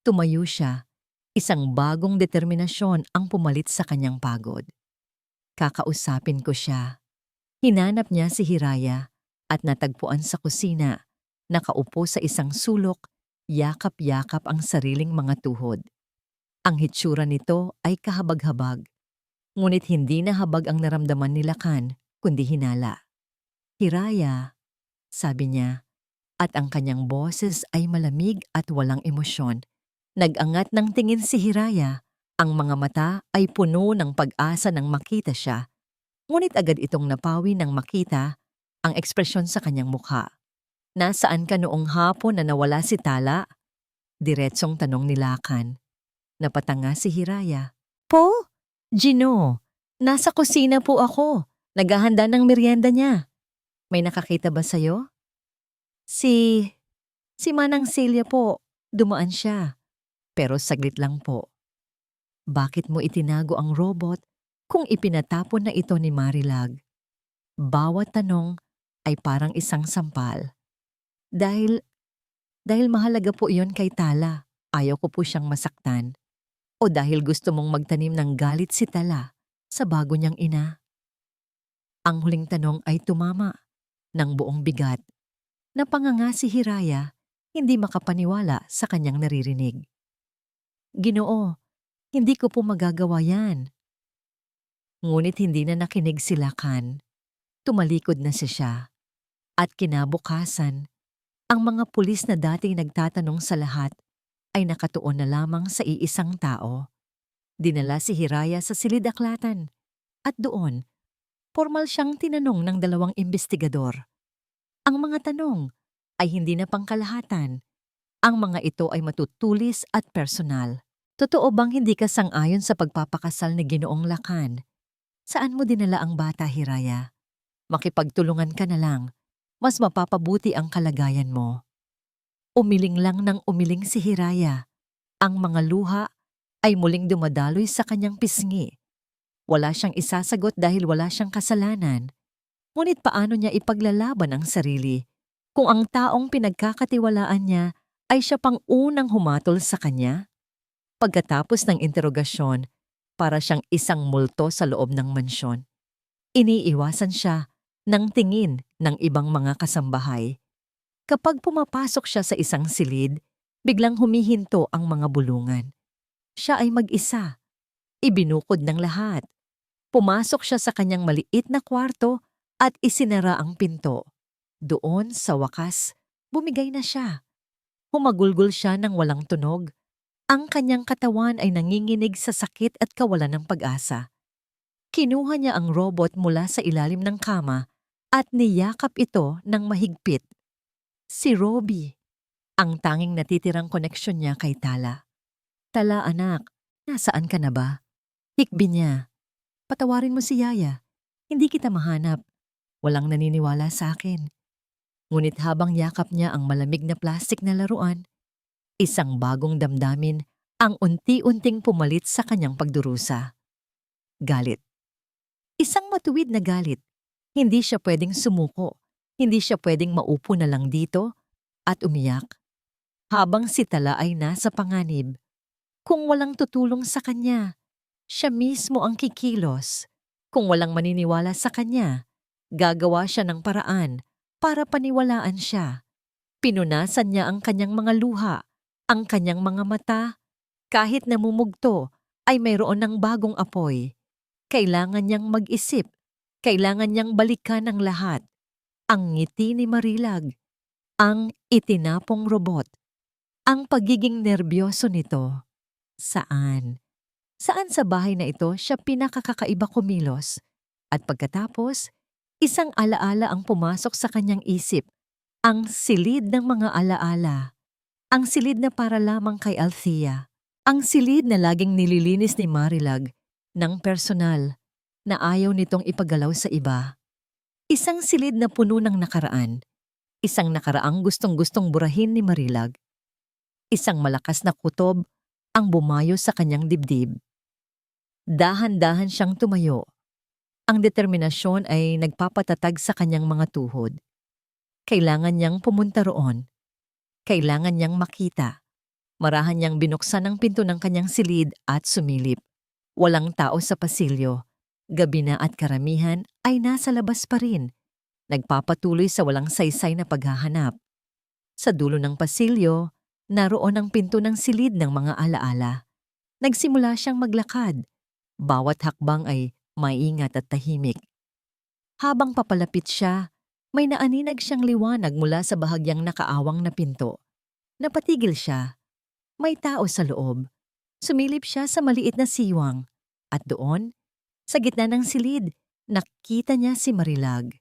A: Tumayo siya, isang bagong determinasyon ang pumalit sa kanyang pagod. Kakausapin ko siya. Hinanap niya si Hiraya at natagpuan sa kusina, nakaupo sa isang sulok, yakap-yakap ang sariling mga tuhod. Ang hitsura nito ay kahabag-habag, ngunit hindi na habag ang naramdaman ni Lakan, kundi hinala. Hiraya, sabi niya, at ang kanyang boses ay malamig at walang emosyon. Nag-angat ng tingin si Hiraya, ang mga mata ay puno ng pag-asa nang makita siya. Ngunit agad itong napawi nang makita ang ekspresyon sa kanyang mukha. Nasaan ka noong hapon na nawala si Tala? Diretsong tanong ni Lakan. Napatanga si Hiraya. Po? Gino, nasa kusina po ako. Naghahanda ng merienda niya. May nakakita ba sa'yo? Si Manang Celia po. Dumaan siya. Pero saglit lang po. Bakit mo itinago ang robot kung ipinatapon na ito ni Marilag? Bawat tanong ay parang isang sampal. Dahil mahalaga po iyon kay Tala. Ayaw ko po siyang masaktan. O dahil gusto mong magtanim ng galit si Tala sa bago niyang ina? Ang huling tanong ay tumama ng buong bigat. Napanganga si Hiraya, hindi makapaniwala sa kanyang naririnig. Ginoo, hindi ko po magagawa yan. Ngunit hindi na nakinig si Lakan. Tumalikod na siya. At kinabukasan, ang mga pulis na dating nagtatanong sa lahat ay nakatuon na lamang sa iisang tao. Dinala si Hiraya sa silid-aklatan. At doon, formal siyang tinanong ng 2 imbestigador. Ang mga tanong ay hindi na pangkalahatan. Ang mga ito ay matutulis at personal. Totoo bang hindi ka sang-ayon sa pagpapakasal ni Ginoong Lakan? Saan mo dinala ang bata, Hiraya? Makipagtulungan ka na lang. Mas mapapabuti ang kalagayan mo. Umiling lang ng umiling si Hiraya. Ang mga luha ay muling dumadaloy sa kanyang pisngi. Wala siyang isasagot dahil wala siyang kasalanan. Ngunit paano niya ipaglalaban ang sarili kung ang taong pinagkakatiwalaan niya ay siya pang unang humatol sa kanya? Pagkatapos ng interogasyon, para siyang isang multo sa loob ng mansyon. Iniiwasan siya ng tingin ng ibang mga kasambahay. Kapag pumapasok siya sa isang silid, biglang humihinto ang mga bulungan. Siya ay mag-isa. Ibinukod ng lahat. Pumasok siya sa kanyang maliit na kwarto at isinara ang pinto. Doon, sa wakas, bumigay na siya. Humagulgol siya ng walang tunog. Ang kanyang katawan ay nanginginig sa sakit at kawalan ng pag-asa. Kinuha niya ang robot mula sa ilalim ng kama at niyakap ito ng mahigpit. Si Robbie, ang tanging natitirang koneksyon niya kay Tala. Tala anak, nasaan ka na ba? Hikbi niya. Patawarin mo si Yaya. Hindi kita mahanap. Walang naniniwala sa akin. Ngunit habang yakap niya ang malamig na plastik na laruan, isang bagong damdamin ang unti-unting pumalit sa kanyang pagdurusa. Galit. Isang matuwid na galit. Hindi siya pwedeng sumuko. Hindi siya pwedeng maupo na lang dito at umiyak. Habang si Tala ay nasa panganib, kung walang tutulong sa kanya, siya mismo ang kikilos. Kung walang maniniwala sa kanya, gagawa siya ng paraan para paniwalaan siya. Pinunasan niya ang kanyang mga luha, ang kanyang mga mata. Kahit namumugto, ay mayroon ng bagong apoy. Kailangan niyang mag-isip. Kailangan niyang balikan ang lahat. Ang ngiti ni Marilag. Ang itinapong robot. Ang pagiging nerbyoso nito. Saan? Saan sa bahay na ito siya pinakakakaiba kumilos? At pagkatapos, isang alaala ang pumasok sa kanyang isip. Ang silid ng mga alaala. Ang silid na para lamang kay Althea. Ang silid na laging nililinis ni Marilag ng personal na ayaw nitong ipagalaw sa iba. Isang silid na puno ng nakaraan. Isang nakaraang gustong-gustong burahin ni Marilag. Isang malakas na kutob ang bumayo sa kanyang dibdib. Dahan-dahan siyang tumayo. Ang determinasyon ay nagpapatatag sa kanyang mga tuhod. Kailangan niyang pumunta roon. Kailangan niyang makita. Marahan niyang binuksan ang pinto ng kanyang silid at sumilip. Walang tao sa pasilyo. Gabi na at karamihan ay nasa labas pa rin. Nagpapatuloy sa walang saysay na paghahanap. Sa dulo ng pasilyo, naroon ang pinto ng silid ng mga alaala. Nagsimula siyang maglakad. Bawat hakbang ay maingat at tahimik. Habang papalapit siya, may naaninag siyang liwanag mula sa bahagyang nakaawang na pinto. Napatigil siya. May tao sa loob. Sumilip siya sa maliit na siwang. At doon, sa gitna ng silid, nakita niya si Marilag.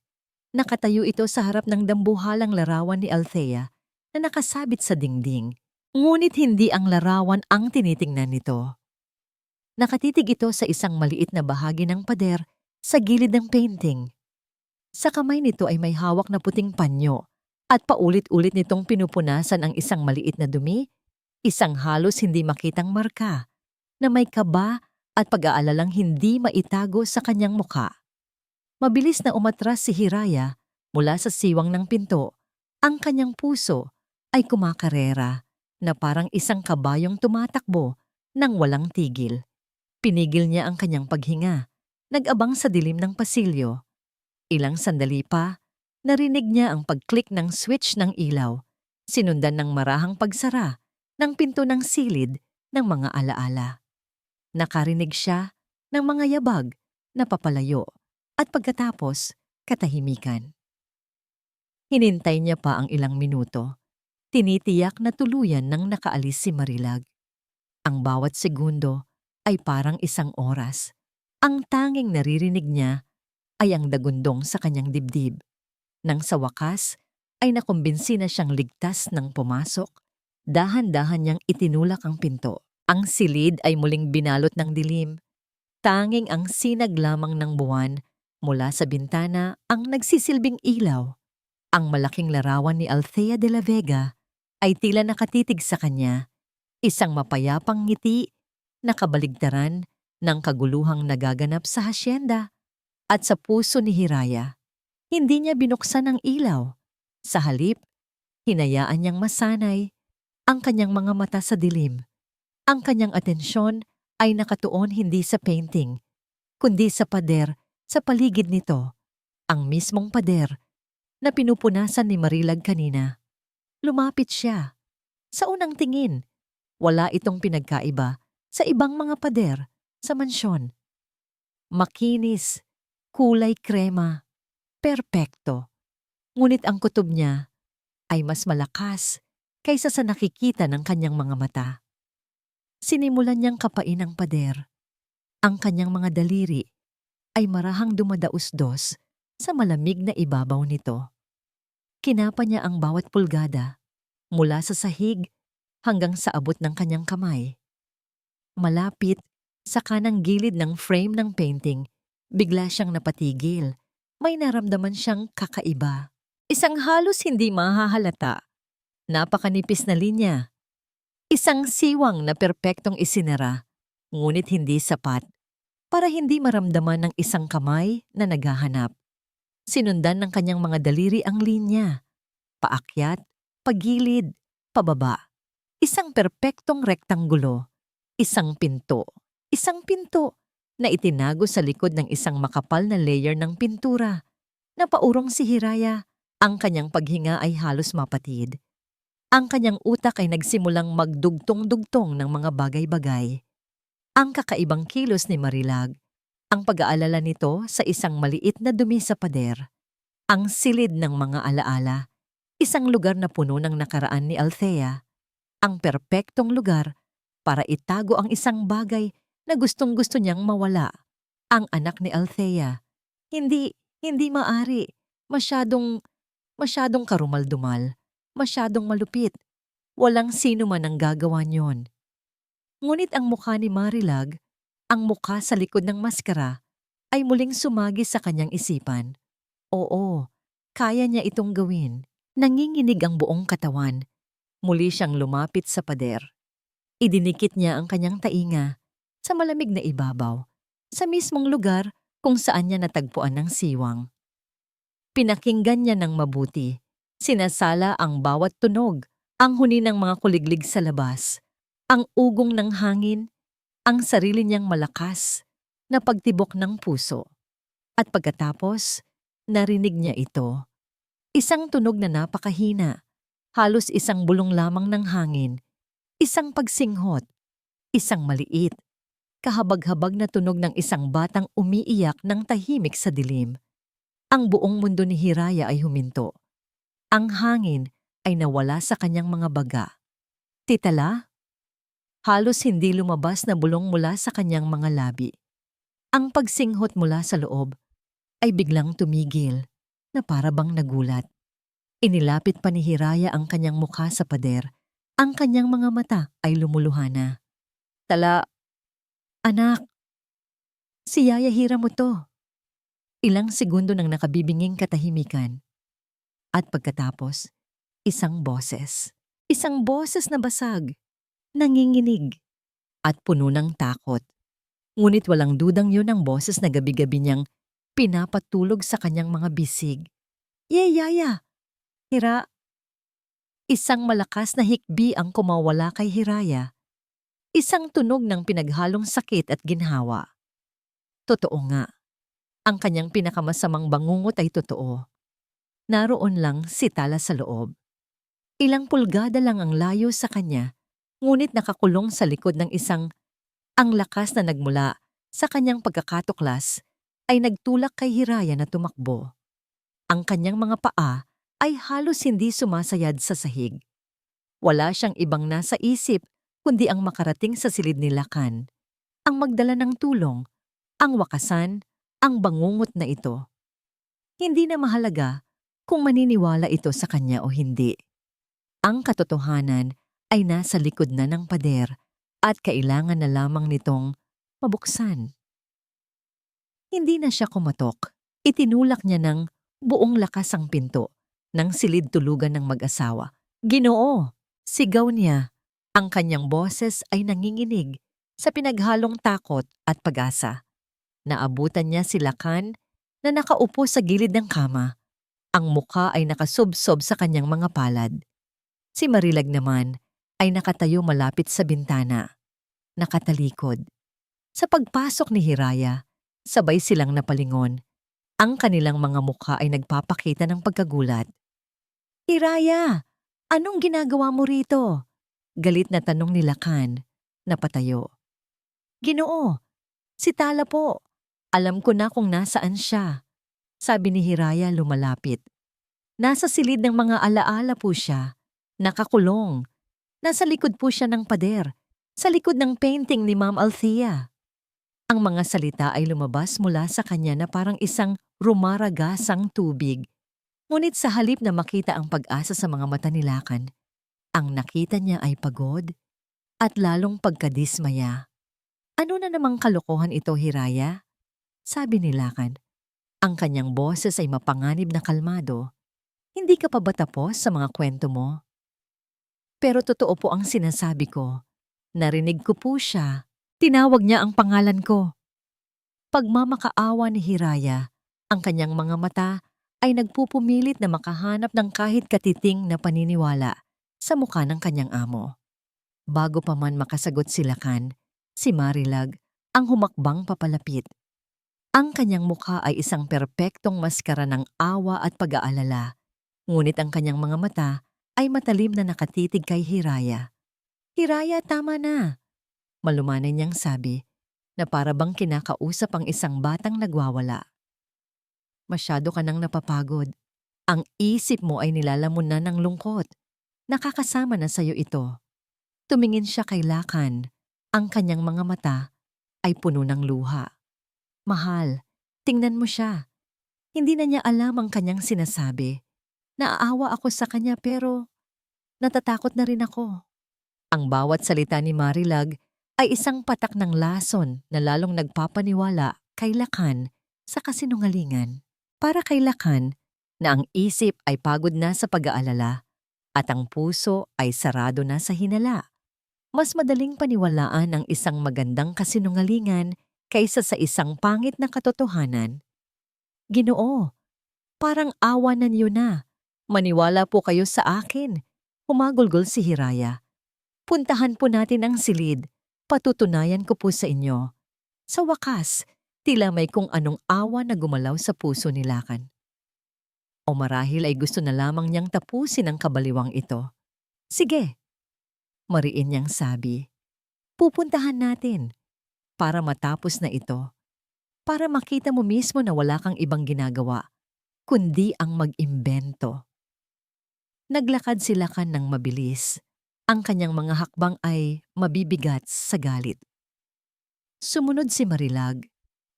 A: Nakatayo ito sa harap ng dambuhalang larawan ni Althea na nakasabit sa dingding. Ngunit hindi ang larawan ang tinitingnan nito. Nakatitig ito sa isang maliit na bahagi ng pader sa gilid ng painting. Sa kamay nito ay may hawak na puting panyo at paulit-ulit nitong pinupunasan ang isang maliit na dumi, isang halos hindi makitang marka na may kaba at pag-aalalang hindi maitago sa kanyang mukha. Mabilis na umatras si Hiraya mula sa siwang ng pinto. Ang kanyang puso ay kumakarera na parang isang kabayong tumatakbo nang walang tigil. Pinigil niya ang kanyang paghinga. Nag-abang sa dilim ng pasilyo. Ilang sandali pa, narinig niya ang pag-click ng switch ng ilaw, sinundan ng marahang pagsara ng pinto ng silid ng mga alaala. Nakarinig siya ng mga yabag na papalayo at pagkatapos katahimikan. Hinintay niya pa ang ilang minuto. Tinitiyak na tuluyan nang nakaalis si Marilag. Ang bawat segundo ay parang isang oras. Ang tanging naririnig niya ay ang dagundong sa kanyang dibdib. Nang sa wakas ay nakumbinsi na siyang ligtas nang pumasok, dahan-dahan niyang itinulak ang pinto. Ang silid ay muling binalot ng dilim. Tanging ang sinag lamang ng buwan mula sa bintana ang nagsisilbing ilaw. Ang malaking larawan ni Althea de la Vega ay tila nakatitig sa kanya, isang mapayapang ngiti na kabaligtaran ng kaguluhang nagaganap sa hasyenda. At sa puso ni Hiraya, hindi niya binuksan ang ilaw. Sa halip, hinayaan niyang masanay ang kanyang mga mata sa dilim. Ang kanyang atensyon ay nakatuon hindi sa painting, kundi sa pader sa paligid nito, ang mismong pader na pinupunasan ni Marilag kanina. Lumapit siya. Sa unang tingin, wala itong pinagkaiba sa ibang mga pader sa mansyon. Makinis, kulay krema, perpekto. Ngunit ang kutob niya ay mas malakas kaysa sa nakikita ng kanyang mga mata. Sinimulan niyang kapain ang pader. Ang kanyang mga daliri ay marahang dumadausdos sa malamig na ibabaw nito. Kinapa niya ang bawat pulgada, mula sa sahig hanggang sa abot ng kanyang kamay. Malapit sa kanang gilid ng frame ng painting, bigla siyang napatigil. May naramdaman siyang kakaiba. Isang halos hindi mahahalata. Napakanipis na linya. Isang siwang na perpektong isinara, ngunit hindi sapat para hindi maramdaman ng isang kamay na naghahanap. Sinundan ng kanyang mga daliri ang linya. Paakyat, pagilid, pababa. Isang perpektong rektanggulo. Isang pinto. Isang pinto na itinago sa likod ng isang makapal na layer ng pintura. Napaurong si Hiraya. Ang kanyang paghinga ay halos mapatid. Ang kanyang utak ay nagsimulang magdugtong-dugtong ng mga bagay-bagay. Ang kakaibang kilos ni Marilag, ang pag-aalala nito sa isang maliit na dumi sa pader, ang silid ng mga alaala, isang lugar na puno ng nakaraan ni Althea, ang perpektong lugar para itago ang isang bagay na gustong-gusto niyang mawala, ang anak ni Althea. Hindi maari. Masyadong karumal-dumal. Masyadong malupit. Walang sino man ang gagawa niyon. Ngunit ang mukha ni Marilag, ang mukha sa likod ng maskara, ay muling sumagi sa kanyang isipan. Oo, kaya niya itong gawin. Nanginginig ang buong katawan. Muli siyang lumapit sa pader. Idinikit niya ang kanyang tainga sa malamig na ibabaw, sa mismong lugar kung saan niya natagpuan ng siwang. Pinakinggan niya ng mabuti. Sinasala ang bawat tunog, ang huni ng mga kuliglig sa labas, ang ugong ng hangin, ang sarili niyang malakas na pagtibok ng puso. At pagkatapos, narinig niya ito. Isang tunog na napakahina, halos isang bulong lamang ng hangin, isang pagsinghot, isang maliit, kahabag-habag na tunog ng isang batang umiiyak ng tahimik sa dilim. Ang buong mundo ni Hiraya ay huminto. Ang hangin ay nawala sa kanyang mga baga. Titala? Halos hindi lumabas na bulong mula sa kanyang mga labi. Ang pagsinghot mula sa loob ay biglang tumigil na para bang nagulat. Inilapit pa ni Hiraya ang kanyang mukha sa pader. Ang kanyang mga mata ay lumuluhana. Tala, anak, si Yaya Hira mo to. Ilang segundo nang nakabibinging katahimikan. At pagkatapos, isang boses. Isang boses na basag, nanginginig, at puno ng takot. Ngunit walang dudang yun ang boses na gabi-gabi niyang pinapatulog sa kanyang mga bisig. Yaya! Hira! Isang malakas na hikbi ang kumawala kay Hiraya. Isang tunog ng pinaghalong sakit at ginhawa. Totoo nga. Ang kanyang pinakamasamang bangungot ay totoo. Naroon lang si Tala sa loob. Ilang pulgada lang ang layo sa kanya, ngunit nakakulong sa likod ng isang ang lakas na nagmula sa kanyang pagkakatuklas ay nagtulak kay Hiraya na tumakbo. Ang kanyang mga paa ay halos hindi sumasayad sa sahig. Wala siyang ibang nasa isip kundi ang makarating sa silid ni Lakan, ang magdala ng tulong, ang wakasan, ang bangungot na ito. Hindi na mahalaga kung maniniwala ito sa kanya o hindi. Ang katotohanan ay nasa likod na ng pader at kailangan na lamang nitong mabuksan. Hindi na siya kumatok. Itinulak niya ng buong lakas ang pinto ng silid tulugan ng mag-asawa. Ginoo! Sigaw niya. Ang kanyang boses ay nanginginig sa pinaghalong takot at pag-asa. Naabutan niya si Lakan na nakaupo sa gilid ng kama. Ang mukha ay nakasubsob sa kanyang mga palad. Si Marilag naman ay nakatayo malapit sa bintana, nakatalikod. Sa pagpasok ni Hiraya, sabay silang napalingon. Ang kanilang mga mukha ay nagpapakita ng pagkagulat. Hiraya, anong ginagawa mo rito? Galit na tanong ni Lakan, napatayo. Ginoo, si Tala po. Alam ko na kung nasaan siya. Sabi ni Hiraya lumalapit. Nasa silid ng mga alaala po siya. Nakakulong. Nasa likod po siya ng pader. Sa likod ng painting ni Ma'am Althea. Ang mga salita ay lumabas mula sa kanya na parang isang rumaragasang tubig. Ngunit sa halip na makita ang pag-asa sa mga mata ni Lakan, ang nakita niya ay pagod at lalong pagkadismaya. Ano na namang kalokohan ito, Hiraya? Sabi ni Lakan. Ang kanyang boses ay mapanganib na kalmado. Hindi ka pa ba tapos sa mga kwento mo? Pero totoo po ang sinasabi ko. Narinig ko po siya. Tinawag niya ang pangalan ko. Pagmamakaawa ni Hiraya, ang kanyang mga mata ay nagpupumilit na makahanap ng kahit katiting na paniniwala sa mukha ng kanyang amo. Bago pa man makasagot si Lakan, si Marilag ang humakbang papalapit. Ang kanyang mukha ay isang perpektong maskara ng awa at pag-aalala, ngunit ang kanyang mga mata ay matalim na nakatitig kay Hiraya. Hiraya, tama na! Malumanay niyang sabi na para bang kinakausap ang isang batang nagwawala. Masyado ka nang napapagod. Ang isip mo ay nilalamon na ng lungkot. Nakakasama na sa'yo ito. Tumingin siya kay Lakan. Ang kanyang mga mata ay puno ng luha. Mahal, tingnan mo siya. Hindi na niya alam ang kanyang sinasabi. Naaawa ako sa kanya pero natatakot na rin ako. Ang bawat salita ni Marilag ay isang patak ng lason na lalong nagpapaniwala kay Lakan sa kasinungalingan. Para kay Lakan na ang isip ay pagod na sa pag-aalala at ang puso ay sarado na sa hinala. Mas madaling paniwalaan ang isang magandang kasinungalingan kaysa sa isang pangit na katotohanan. Ginoo, parang awa na niyo na. Maniwala po kayo sa akin. Humagulgol si Hiraya. Puntahan po natin ang silid. Patutunayan ko po sa inyo. Sa wakas, tila may kung anong awa na gumalaw sa puso ni Lakan. O marahil ay gusto na lamang niyang tapusin ang kabaliwang ito. Sige, mariin niyang sabi. Pupuntahan natin para matapos na ito. Para makita mo mismo na wala kang ibang ginagawa, kundi ang mag-imbento. Naglakad si Lakan ng mabilis. Ang kanyang mga hakbang ay mabibigat sa galit. Sumunod si Marilag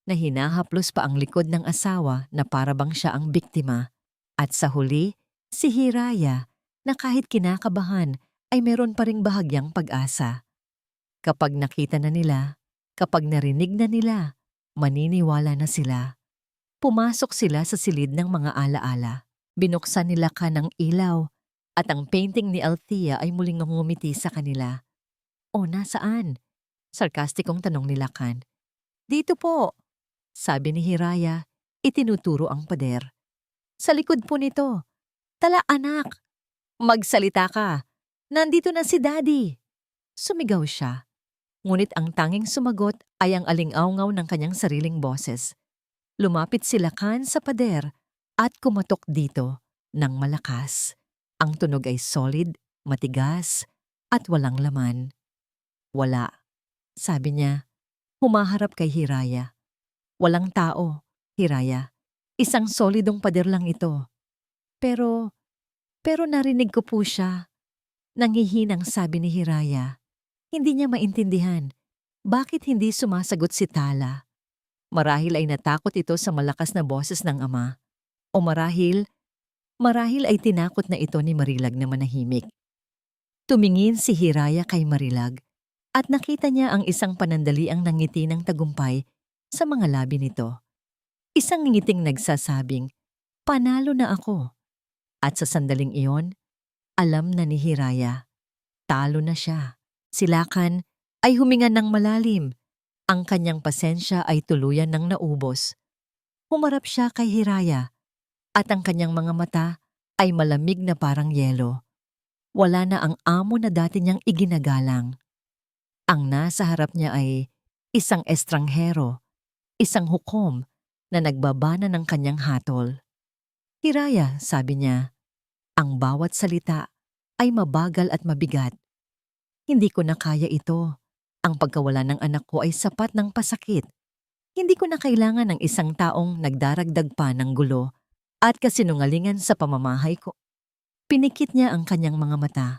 A: na hinahaplos pa ang likod ng asawa na parabang siya ang biktima. At sa huli, si Hiraya na kahit kinakabahan ay meron pa ring bahagyang pag-asa. Kapag nakita na nila, kapag narinig na nila, maniniwala na sila. Pumasok sila sa silid ng mga alaala. Binuksan nila ng ilaw at ang painting ni Althea ay muling ngumiti sa kanila. O nasaan? Sarkastikong tanong ni Lakan. Dito po, sabi ni Hiraya, itinuturo ang pader. Sa likod po nito. Tala anak, magsalita ka. Nandito na si Daddy. Sumigaw siya. Ngunit ang tanging sumagot ay ang alingawngaw ng kanyang sariling boses. Lumapit si Lakan sa pader at kumatok dito ng malakas. Ang tunog ay solid, matigas, at walang laman. Wala, sabi niya. Humaharap kay Hiraya. Walang tao, Hiraya. Isang solidong pader lang ito. Pero narinig ko po siya. Nangihinang sabi ni Hiraya. Hindi niya maintindihan. Bakit hindi sumasagot si Tala? Marahil ay natakot ito sa malakas na boses ng ama. O marahil ay tinakot na ito ni Marilag na manahimik. Tumingin si Hiraya kay Marilag at nakita niya ang isang panandaliang nangiti ng tagumpay sa mga labi nito. Isang ngiting nagsasabing, panalo na ako. At sa sandaling iyon, alam na ni Hiraya. Talo na siya. Si Lakan ay huminga ng malalim. Ang kanyang pasensya ay tuluyan ng naubos. Humarap siya kay Hiraya at ang kanyang mga mata ay malamig na parang yelo. Wala na ang amo na dati niyang iginagalang. Ang nasa harap niya ay isang estranghero, isang hukom na nagbabana ng kanyang hatol. Hiraya, sabi niya, ang bawat salita ay mabagal at mabigat. Hindi ko na kaya ito. Ang pagkawala ng anak ko ay sapat ng pasakit. Hindi ko na kailangan ng isang taong nagdaragdag pa ng gulo at kasinungalingan sa pamamahay ko. Pinikit niya ang kanyang mga mata.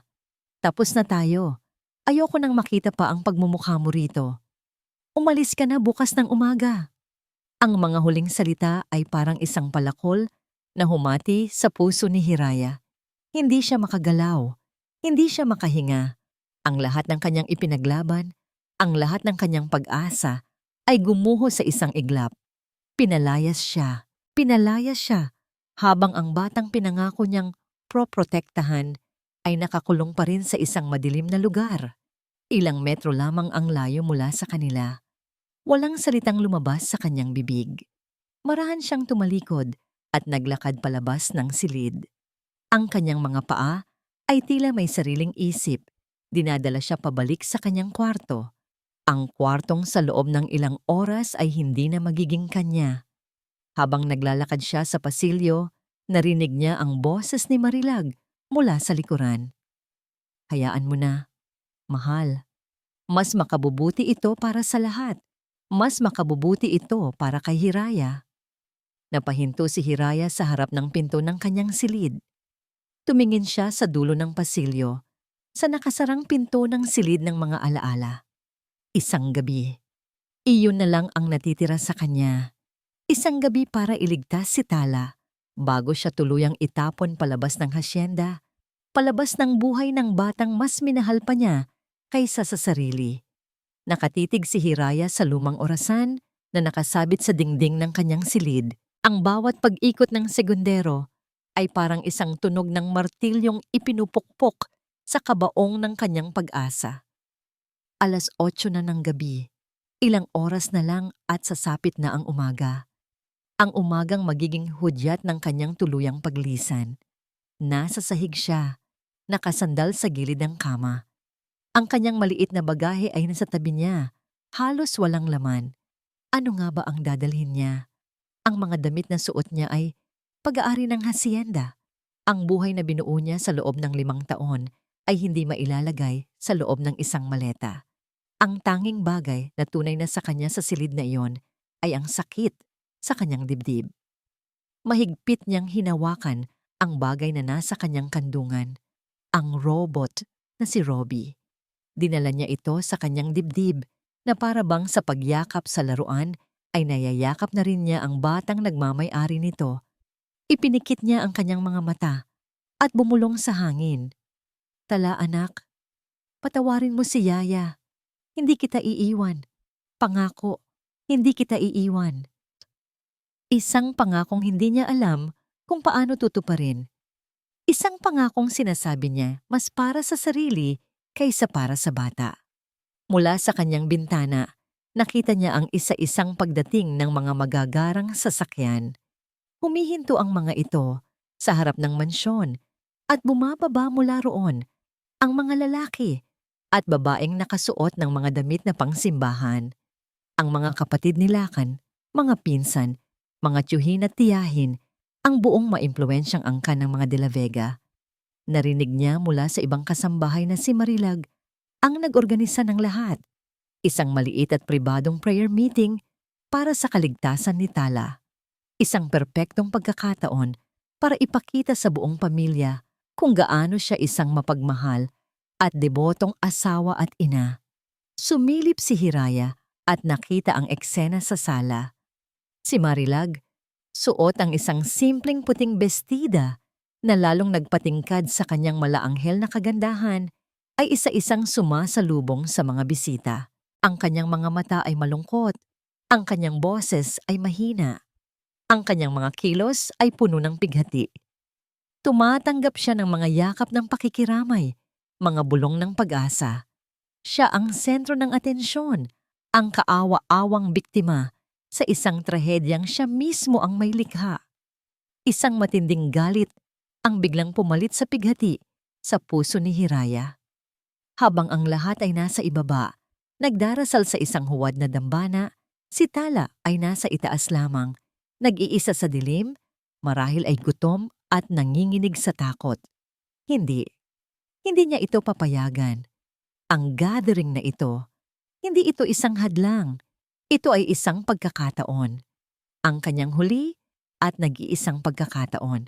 A: Tapos na tayo. Ayoko nang makita pa ang pagmumukha mo rito. Umalis ka na bukas ng umaga. Ang mga huling salita ay parang isang palakol na humati sa puso ni Hiraya. Hindi siya makagalaw. Hindi siya makahinga. Ang lahat ng kanyang ipinaglaban, ang lahat ng kanyang pag-asa ay gumuho sa isang iglap. Pinalayas siya. Habang ang batang pinangako niyang proprotektahan ay nakakulong pa rin sa isang madilim na lugar. Ilang metro lamang ang layo mula sa kanila. Walang salitang lumabas sa kanyang bibig. Marahan siyang tumalikod at naglakad palabas ng silid. Ang kanyang mga paa ay tila may sariling isip. Dinadala siya pabalik sa kanyang kwarto. Ang kwartong sa loob ng ilang oras ay hindi na magiging kanya. Habang naglalakad siya sa pasilyo, narinig niya ang boses ni Marilag mula sa likuran. Hayaan mo na, mahal. Mas makabubuti ito para sa lahat. Mas makabubuti ito para kay Hiraya. Napahinto si Hiraya sa harap ng pinto ng kanyang silid. Tumingin siya sa dulo ng pasilyo, sa nakasarang pinto ng silid ng mga alaala. Isang gabi. Iyon na lang ang natitira sa kanya. Isang gabi para iligtas si Tala bago siya tuluyang itapon palabas ng hasyenda, palabas ng buhay ng batang mas minahal pa niya kaysa sa sarili. Nakatitig si Hiraya sa lumang orasan na nakasabit sa dingding ng kanyang silid. Ang bawat pag-ikot ng segundero ay parang isang tunog ng martilyong ipinupukpok sa kabaong ng kanyang pag-asa. 8:00 na ng gabi. Ilang oras na lang at sasapit na ang umaga. Ang umagang magiging hudyat ng kanyang tuluyang paglisan. Nasa sahig siya, nakasandal sa gilid ng kama. Ang kanyang maliit na bagahe ay nasa tabi niya, halos walang laman. Ano nga ba ang dadalhin niya? Ang mga damit na suot niya ay pag-aari ng hasyenda. Ang buhay na binuo niya sa loob ng 5 taon ay hindi mailalagay sa loob ng isang maleta. Ang tanging bagay na tunay na sa kanya sa silid na iyon ay ang sakit sa kanyang dibdib. Mahigpit niyang hinawakan ang bagay na nasa kanyang kandungan, ang robot na si Robbie. Dinala niya ito sa kanyang dibdib na para bang sa pagyakap sa laruan ay nayayakap na rin niya ang batang nagmamay-ari nito. Ipinikit niya ang kanyang mga mata at bumulong sa hangin. Tala anak, patawarin mo si Yaya. Hindi kita iiwan. Pangako, hindi kita iiwan. Isang pangakong hindi niya alam kung paano tutuparin. Isang pangakong sinasabi niya mas para sa sarili kaysa para sa bata. Mula sa kanyang bintana, nakita niya ang isa-isang pagdating ng mga magagarang sasakyan. Humihinto ang mga ito sa harap ng mansyon at bumababa mula roon ang mga lalaki at babaeng nakasuot ng mga damit na pangsimbahan. Ang mga kapatid ni Lakan, mga pinsan, mga tiyuhin at tiyahin, ang buong maimpluwensyang angkan ng mga De La Vega. Narinig niya mula sa ibang kasambahay na si Marilag ang nag-organisa ng lahat. Isang maliit at pribadong prayer meeting para sa kaligtasan ni Tala. Isang perpektong pagkakataon para ipakita sa buong pamilya kung gaano siya isang mapagmahal at debotong asawa at ina. Sumilip si Hiraya at nakita ang eksena sa sala. Si Marilag, suot ang isang simpleng puting bestida na lalong nagpatingkad sa kanyang malaanghel na kagandahan, ay isa-isang sumasalubong sa mga bisita. Ang kanyang mga mata ay malungkot, ang kanyang boses ay mahina, ang kanyang mga kilos ay puno ng pighati. Tumatanggap siya ng mga yakap ng pakikiramay, mga bulong ng pag-asa. Siya ang sentro ng atensyon, ang kaawa-awang biktima sa isang trahedyang siya mismo ang may likha. Isang matinding galit ang biglang pumalit sa pighati sa puso ni Hiraya. Habang ang lahat ay nasa ibaba, nagdarasal sa isang huwad na dambana, si Tala ay nasa itaas lamang, nag-iisa sa dilim, marahil ay gutom at nanginginig sa takot. Hindi niya ito papayagan. Ang gathering na ito, hindi ito isang hadlang. Ito ay isang pagkakataon. Ang kanyang huli at nag-iisang pagkakataon.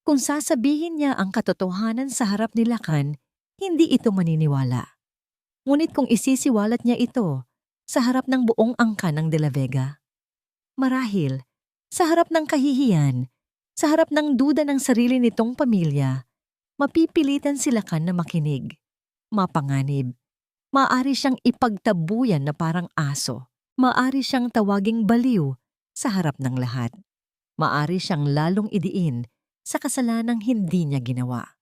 A: Kung sasabihin niya ang katotohanan sa harap ni Lakan, hindi ito maniniwala. Ngunit kung isisiwalat niya ito sa harap ng buong angkan ng De La Vega, marahil sa harap ng kahihiyan, sa harap ng duda ng sarili nitong pamilya, mapipilitan si Lakan na makinig, mapanganib. Maaari siyang ipagtabuyan na parang aso. Maaari siyang tawaging baliw sa harap ng lahat. Maaari siyang lalong idiin sa kasalanang hindi niya ginawa.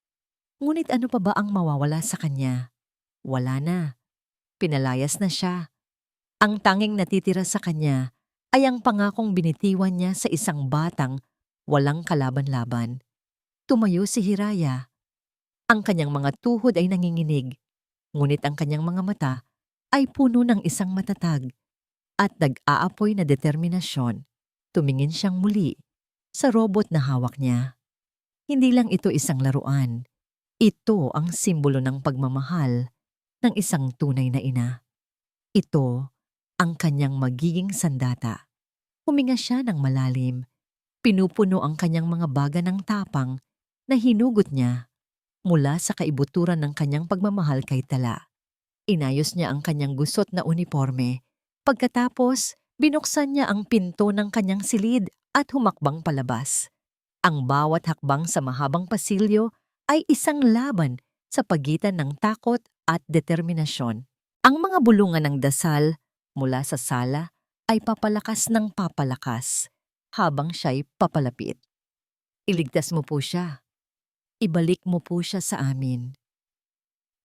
A: Ngunit ano pa ba ang mawawala sa kanya? Wala na. Pinalayas na siya. Ang tanging natitira sa kanya ay ang pangakong binitiwan niya sa isang batang walang kalaban-laban. Tumayo si Hiraya. Ang kanyang mga tuhod ay nanginginig, ngunit ang kanyang mga mata ay puno ng isang matatag at nag-aapoy na determinasyon. Tumingin siyang muli sa robot na hawak niya. Hindi lang ito isang laruan. Ito ang simbolo ng pagmamahal ng isang tunay na ina. Ito ang kanyang magiging sandata. Huminga siya ng malalim. Pinupuno ang kanyang mga baga ng tapang na hinugot niya mula sa kaibuturan ng kanyang pagmamahal kay Tala. Inayos niya ang kanyang gusot na uniforme. Pagkatapos, binuksan niya ang pinto ng kanyang silid at humakbang palabas. Ang bawat hakbang sa mahabang pasilyo ay isang laban sa pagitan ng takot at determinasyon. Ang mga bulungan ng dasal mula sa sala ay papalakas ng papalakas habang siya'y papalapit. Iligtas mo po siya. Ibalik mo po siya sa amin.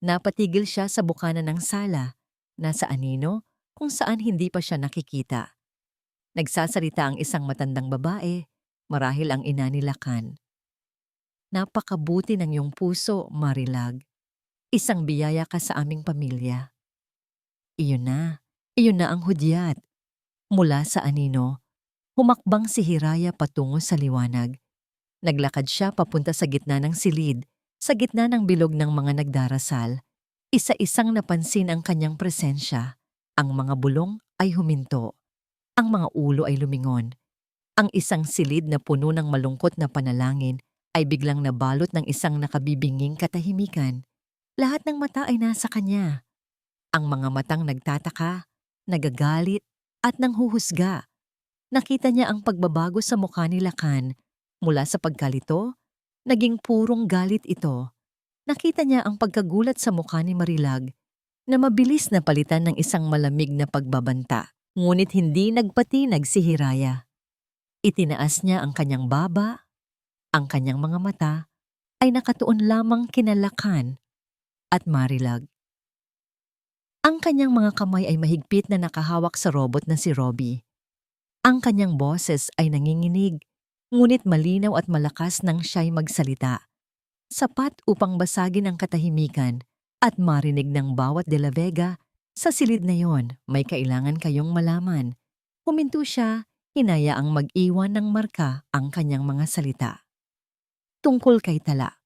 A: Napatigil siya sa bukana ng sala nasa anino kung saan hindi pa siya nakikita. Nagsasalita ang isang matandang babae, marahil ang ina ni Lakan. Napakabuti ng iyong puso, Marilag. Isang biyaya ka sa aming pamilya. Iyon na ang hudyat. Mula sa anino, humakbang si Hiraya patungo sa liwanag. Naglakad siya papunta sa gitna ng silid, sa gitna ng bilog ng mga nagdarasal. Isa-isang napansin ang kanyang presensya. Ang mga bulong ay huminto. Ang mga ulo ay lumingon. Ang isang silid na puno ng malungkot na panalangin ay biglang nabalot ng isang nakabibinging katahimikan. Lahat ng mata ay nasa kanya. Ang mga matang nagtataka, nagagalit, at nanghuhusga. Nakita niya ang pagbabago sa mukha ni Lakan. Mula sa pagkalito, naging purong galit ito. Nakita niya ang pagkagulat sa mukha ni Marilag na mabilis na palitan ng isang malamig na pagbabanta. Ngunit hindi nagpatinag si Hiraya. Itinaas niya ang kanyang baba, ang kanyang mga mata ay nakatuon lamang kina Lakan at Marilag. Ang kanyang mga kamay ay mahigpit na nakahawak sa robot na si Robbie. Ang kanyang boses ay nanginginig, ngunit malinaw at malakas nang siya'y magsalita. Sapat upang basagin ang katahimikan at marinig ng bawat De La Vega. Sa silid na yon, may kailangan kayong malaman. Huminto siya, hinayaang mag-iwan ng marka ang kanyang mga salita. Tungkol kay Tala.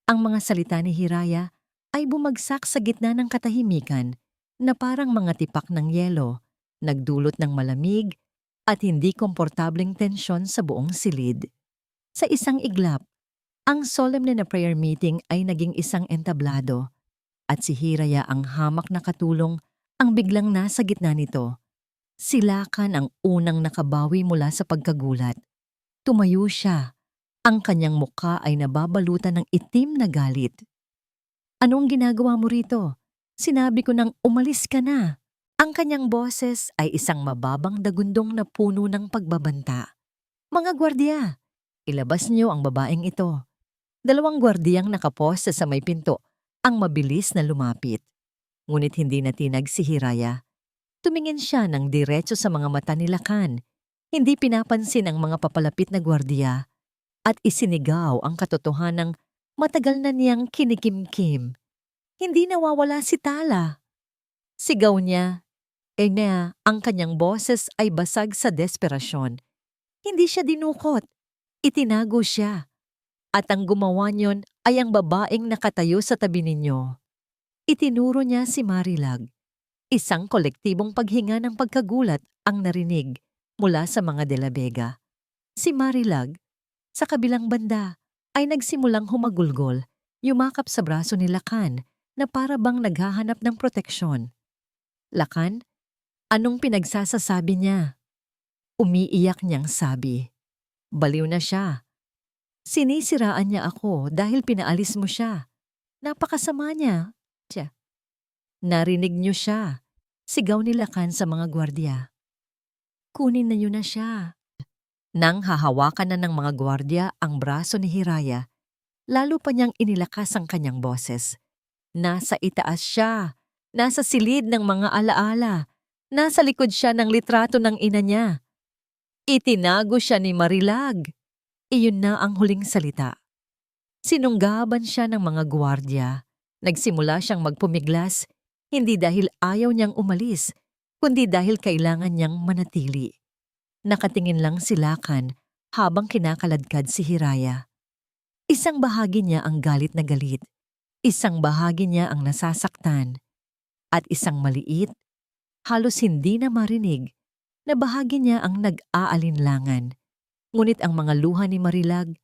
A: Ang mga salita ni Hiraya ay bumagsak sa gitna ng katahimikan na parang mga tipak ng yelo, nagdulot ng malamig at hindi komportableng tensyon sa buong silid. Sa isang iglap, ang solemne na prayer meeting ay naging isang entablado at si Hiraya ang hamak na katulong ang biglang nasa gitna nito. Si Lakan ang unang nakabawi mula sa pagkagulat. Tumayo siya. Ang kanyang mukha ay nababalutan ng itim na galit. Anong ginagawa mo rito? Sinabi ko nang umalis ka na. Ang kanyang boses ay isang mababang dagundong na puno ng pagbabanta. Mga gwardya, ilabas niyo ang babaeng ito. 2 gwardiyang nakaposte sa may pinto ang mabilis na lumapit. Ngunit hindi natinag si Hiraya. Tumingin siya ng diretso sa mga mata ni Lakan. Hindi pinapansin ang mga papalapit na gwardya at isinigaw ang katotohanang matagal na niyang kinikimkim. Hindi nawawala si Tala. Sigaw niya. Ang kanyang boses ay basag sa desperasyon. Hindi siya dinukot. Itinago siya. At ang gumawa niyon ay ang babaeng nakatayo sa tabi ninyo. Itinuro niya si Marilag. Isang kolektibong paghinga ng pagkagulat ang narinig mula sa mga De La Vega. Si Marilag, sa kabilang banda, ay nagsimulang humagulgol, yumakap sa braso ni Lakan na para bang naghahanap ng proteksyon. Lakan, anong pinagsasasabi niya? Umiiyak niyang sabi. Baliw na siya. Sinisiraan niya ako dahil pinaalis mo siya. Napakasama niya. Narinig niyo siya. Sigaw ni Lakan sa mga gwardya. Kunin na niyo na siya. Nang hahawakan na ng mga gwardya ang braso ni Hiraya, lalo pa niyang inilakas ang kanyang boses. Nasa itaas siya. Nasa silid ng mga alaala. Nasa likod siya ng litrato ng ina niya. Itinago siya ni Marilag. Iyon na ang huling salita. Sinunggaban siya ng mga gwardya. Nagsimula siyang magpumiglas, hindi dahil ayaw niyang umalis, kundi dahil kailangan niyang manatili. Nakatingin lang si Lakan habang kinakaladkad si Hiraya. Isang bahagi niya ang galit na galit. Isang bahagi niya ang nasasaktan at isang maliit, halos hindi na marinig, na bahagi niya ang nag-aalinlangan. Ngunit ang mga luha ni Marilag,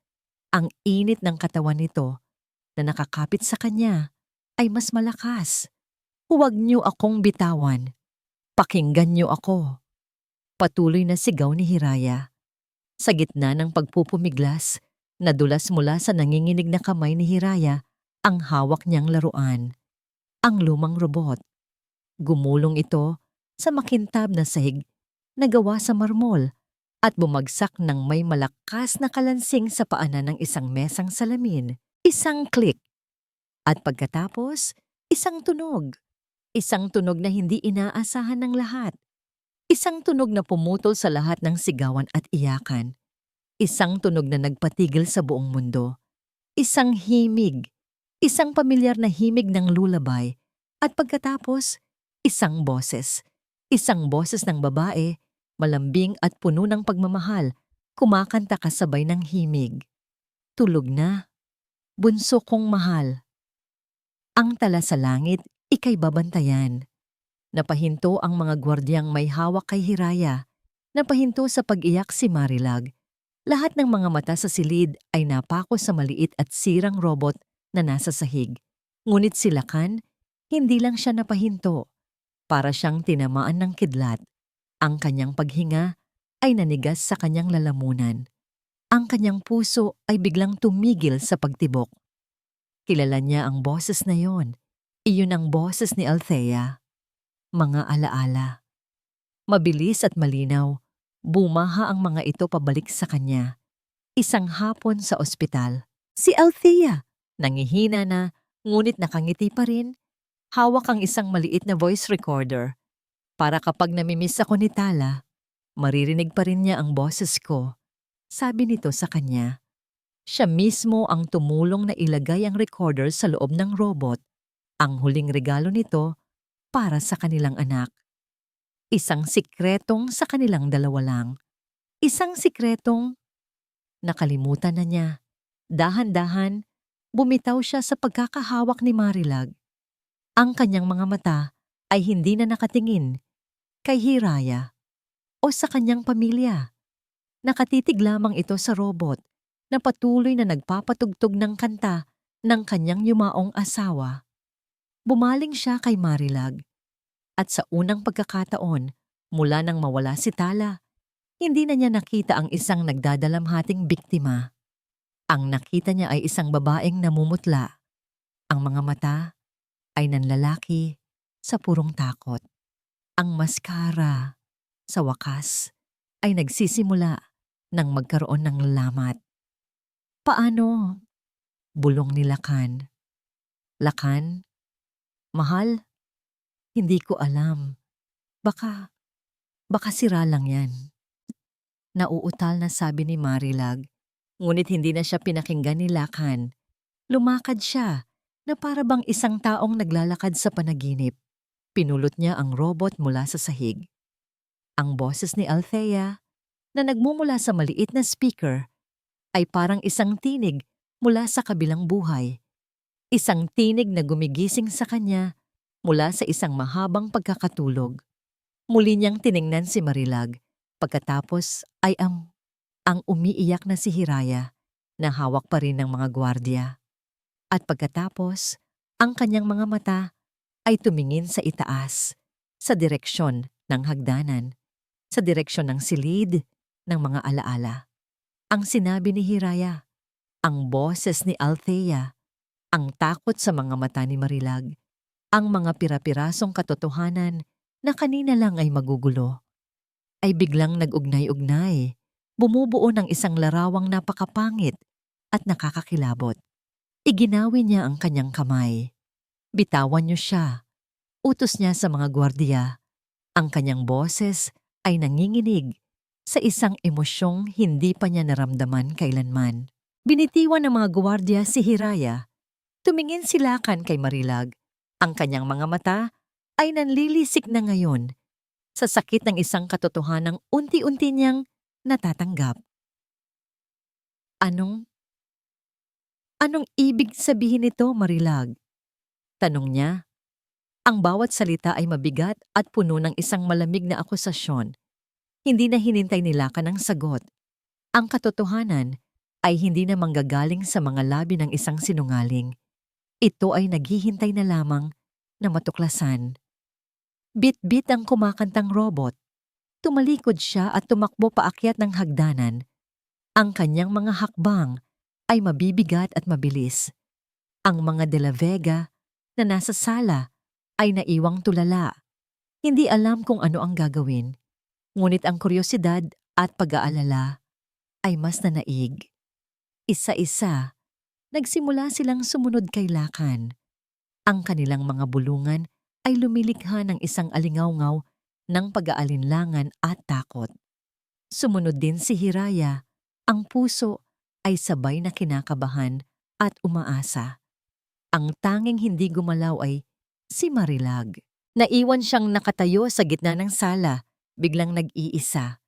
A: ang init ng katawan nito na nakakapit sa kanya ay mas malakas. Huwag niyo akong bitawan. Pakinggan niyo ako. Patuloy na sigaw ni Hiraya. Sa gitna ng pagpupumiglas, nadulas mula sa nanginginig na kamay ni Hiraya ang hawak niyang laruan, ang lumang robot. Gumulong ito sa makintab na sahig na gawa sa marmol at bumagsak ng may malakas na kalansing sa paanan ng isang mesang salamin. Isang klik. At pagkatapos, isang tunog. Isang tunog na hindi inaasahan ng lahat. Isang tunog na pumutol sa lahat ng sigawan at iyakan. Isang tunog na nagpatigil sa buong mundo. Isang himig. Isang pamilyar na himig ng lulabay. At pagkatapos, isang boses. Isang boses ng babae, malambing at puno ng pagmamahal, kumakanta kasabay ng himig. Tulog na, bunso kong mahal. Ang tala sa langit, ika'y babantayan. Napahinto ang mga gwardiyang may hawak kay Hiraya. Napahinto sa pag-iyak si Marilag. Lahat ng mga mata sa silid ay napako sa maliit at sirang robot na nasa sahig. Ngunit si Lakan, hindi lang siya napahinto. Para siyang tinamaan ng kidlat. Ang kanyang paghinga ay nanigas sa kanyang lalamunan. Ang kanyang puso ay biglang tumigil sa pagtibok. Kilala niya ang boses na yon. Iyon ang boses ni Althea. Mga alaala. Mabilis at malinaw, bumaha ang mga ito pabalik sa kanya. Isang hapon sa ospital. Si Althea, nangihina na, ngunit nakangiti pa rin. Hawak ang isang maliit na voice recorder. Para kapag namimiss ako ni Tala, maririnig pa rin niya ang boses ko. Sabi nito sa kanya. Siya mismo ang tumulong na ilagay ang recorder sa loob ng robot. Ang huling regalo nito para sa kanilang anak. Isang sikretong sa kanilang dalawa lang. Isang sikretong nakalimutan na niya. Dahan-dahan, bumitaw siya sa pagkakahawak ni Marilag. Ang kanyang mga mata ay hindi na nakatingin kay Hiraya o sa kanyang pamilya. Nakatitig lamang ito sa robot na patuloy na nagpapatugtog ng kanta ng kanyang yumaong asawa. Bumaling siya kay Marilag. At sa unang pagkakataon, mula nang mawala si Tala, hindi na niya nakita ang isang nagdadalamhating biktima. Ang nakita niya ay isang babaeng namumutla. Ang mga mata ay nanlalaki sa purong takot. Ang maskara, sa wakas, ay nagsisimula nang magkaroon ng lamat. Paano? Bulong ni Lakan. Lakan? Mahal? Hindi ko alam. Baka sira lang yan. Nauutal na sabi ni Marilag. Ngunit hindi na siya pinakinggan ni Lakan. Lumakad siya na para bang isang taong naglalakad sa panaginip. Pinulot niya ang robot mula sa sahig. Ang boses ni Althea na nagmumula sa maliit na speaker ay parang isang tinig mula sa kabilang buhay. Isang tinig na gumigising sa kanya mula sa isang mahabang pagkakatulog. Muli niyang tiningnan si Marilag. Pagkatapos ay ang umiiyak na si Hiraya na hawak pa rin ng mga gwardya. At pagkatapos, ang kanyang mga mata ay tumingin sa itaas, sa direksyon ng hagdanan, sa direksyon ng silid ng mga alaala. Ang sinabi ni Hiraya, ang boses ni Althea, ang takot sa mga mata ni Marilag, ang mga pira-pirasong katotohanan na kanina lang ay magugulo, ay biglang nag-ugnay-ugnay, bumubuo ng isang larawang napakapangit at nakakakilabot. Iginawi niya ang kanyang kamay. Bitawan niyo siya. Utos niya sa mga gwardiya. Ang kanyang boses ay nanginginig sa isang emosyong hindi pa niya naramdaman kailanman. Binitiwan ng mga gwardiya si Hiraya. Tumingin si Lakan kay Marilag. Ang kanyang mga mata ay nanlilisik na ngayon sa sakit ng isang katotohanang unti-unti niyang natatanggap. Anong ibig sabihin nito, Marilag? Tanong niya. Ang bawat salita ay mabigat at puno ng isang malamig na akusasyon. Hindi na hinintay ni Lakan ang sagot. Ang katotohanan ay hindi na manggagaling sa mga labi ng isang sinungaling. Ito ay naghihintay na lamang na matuklasan. Bit-bit ang kumakantang robot. Tumalikod siya at tumakbo paakyat ng hagdanan. Ang kanyang mga hakbang ay mabibigat at mabilis. Ang mga De La Vega na nasa sala ay naiwang tulala. Hindi alam kung ano ang gagawin. Ngunit ang kuryosidad at pag-aalala ay mas nanaig. Isa-isa, nagsimula silang sumunod kay Lakan. Ang kanilang mga bulungan ay lumilikha ng isang alingawngaw ng pag-aalinlangan at takot. Sumunod din si Hiraya. Ang puso ay sabay na kinakabahan at umaasa. Ang tanging hindi gumalaw ay si Marilag. Naiwan siyang nakatayo sa gitna ng sala, biglang nag-iisa.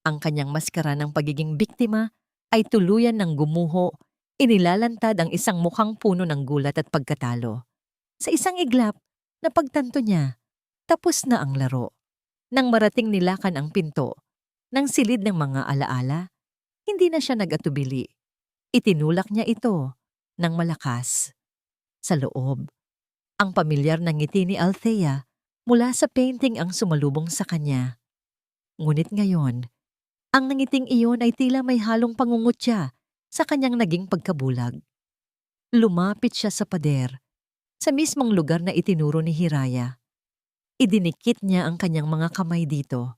A: Ang kanyang maskara ng pagiging biktima ay tuluyan ng gumuho, inilalantad ang isang mukhang puno ng gulat at pagkatalo. Sa isang iglap, napagtanto niya, tapos na ang laro. Nang marating nilakan ang pinto, nang silid ng mga alaala, hindi na siya nag-atubili. Itinulak niya ito ng malakas. Sa loob, ang pamilyar na ngiti ni Althea mula sa painting ang sumalubong sa kanya. Ngunit ngayon, ang nangiting iyon ay tila may halong pangungutya sa kanyang naging pagkabulag. Lumapit siya sa pader, sa mismong lugar na itinuro ni Hiraya. Idinikit niya ang kanyang mga kamay dito.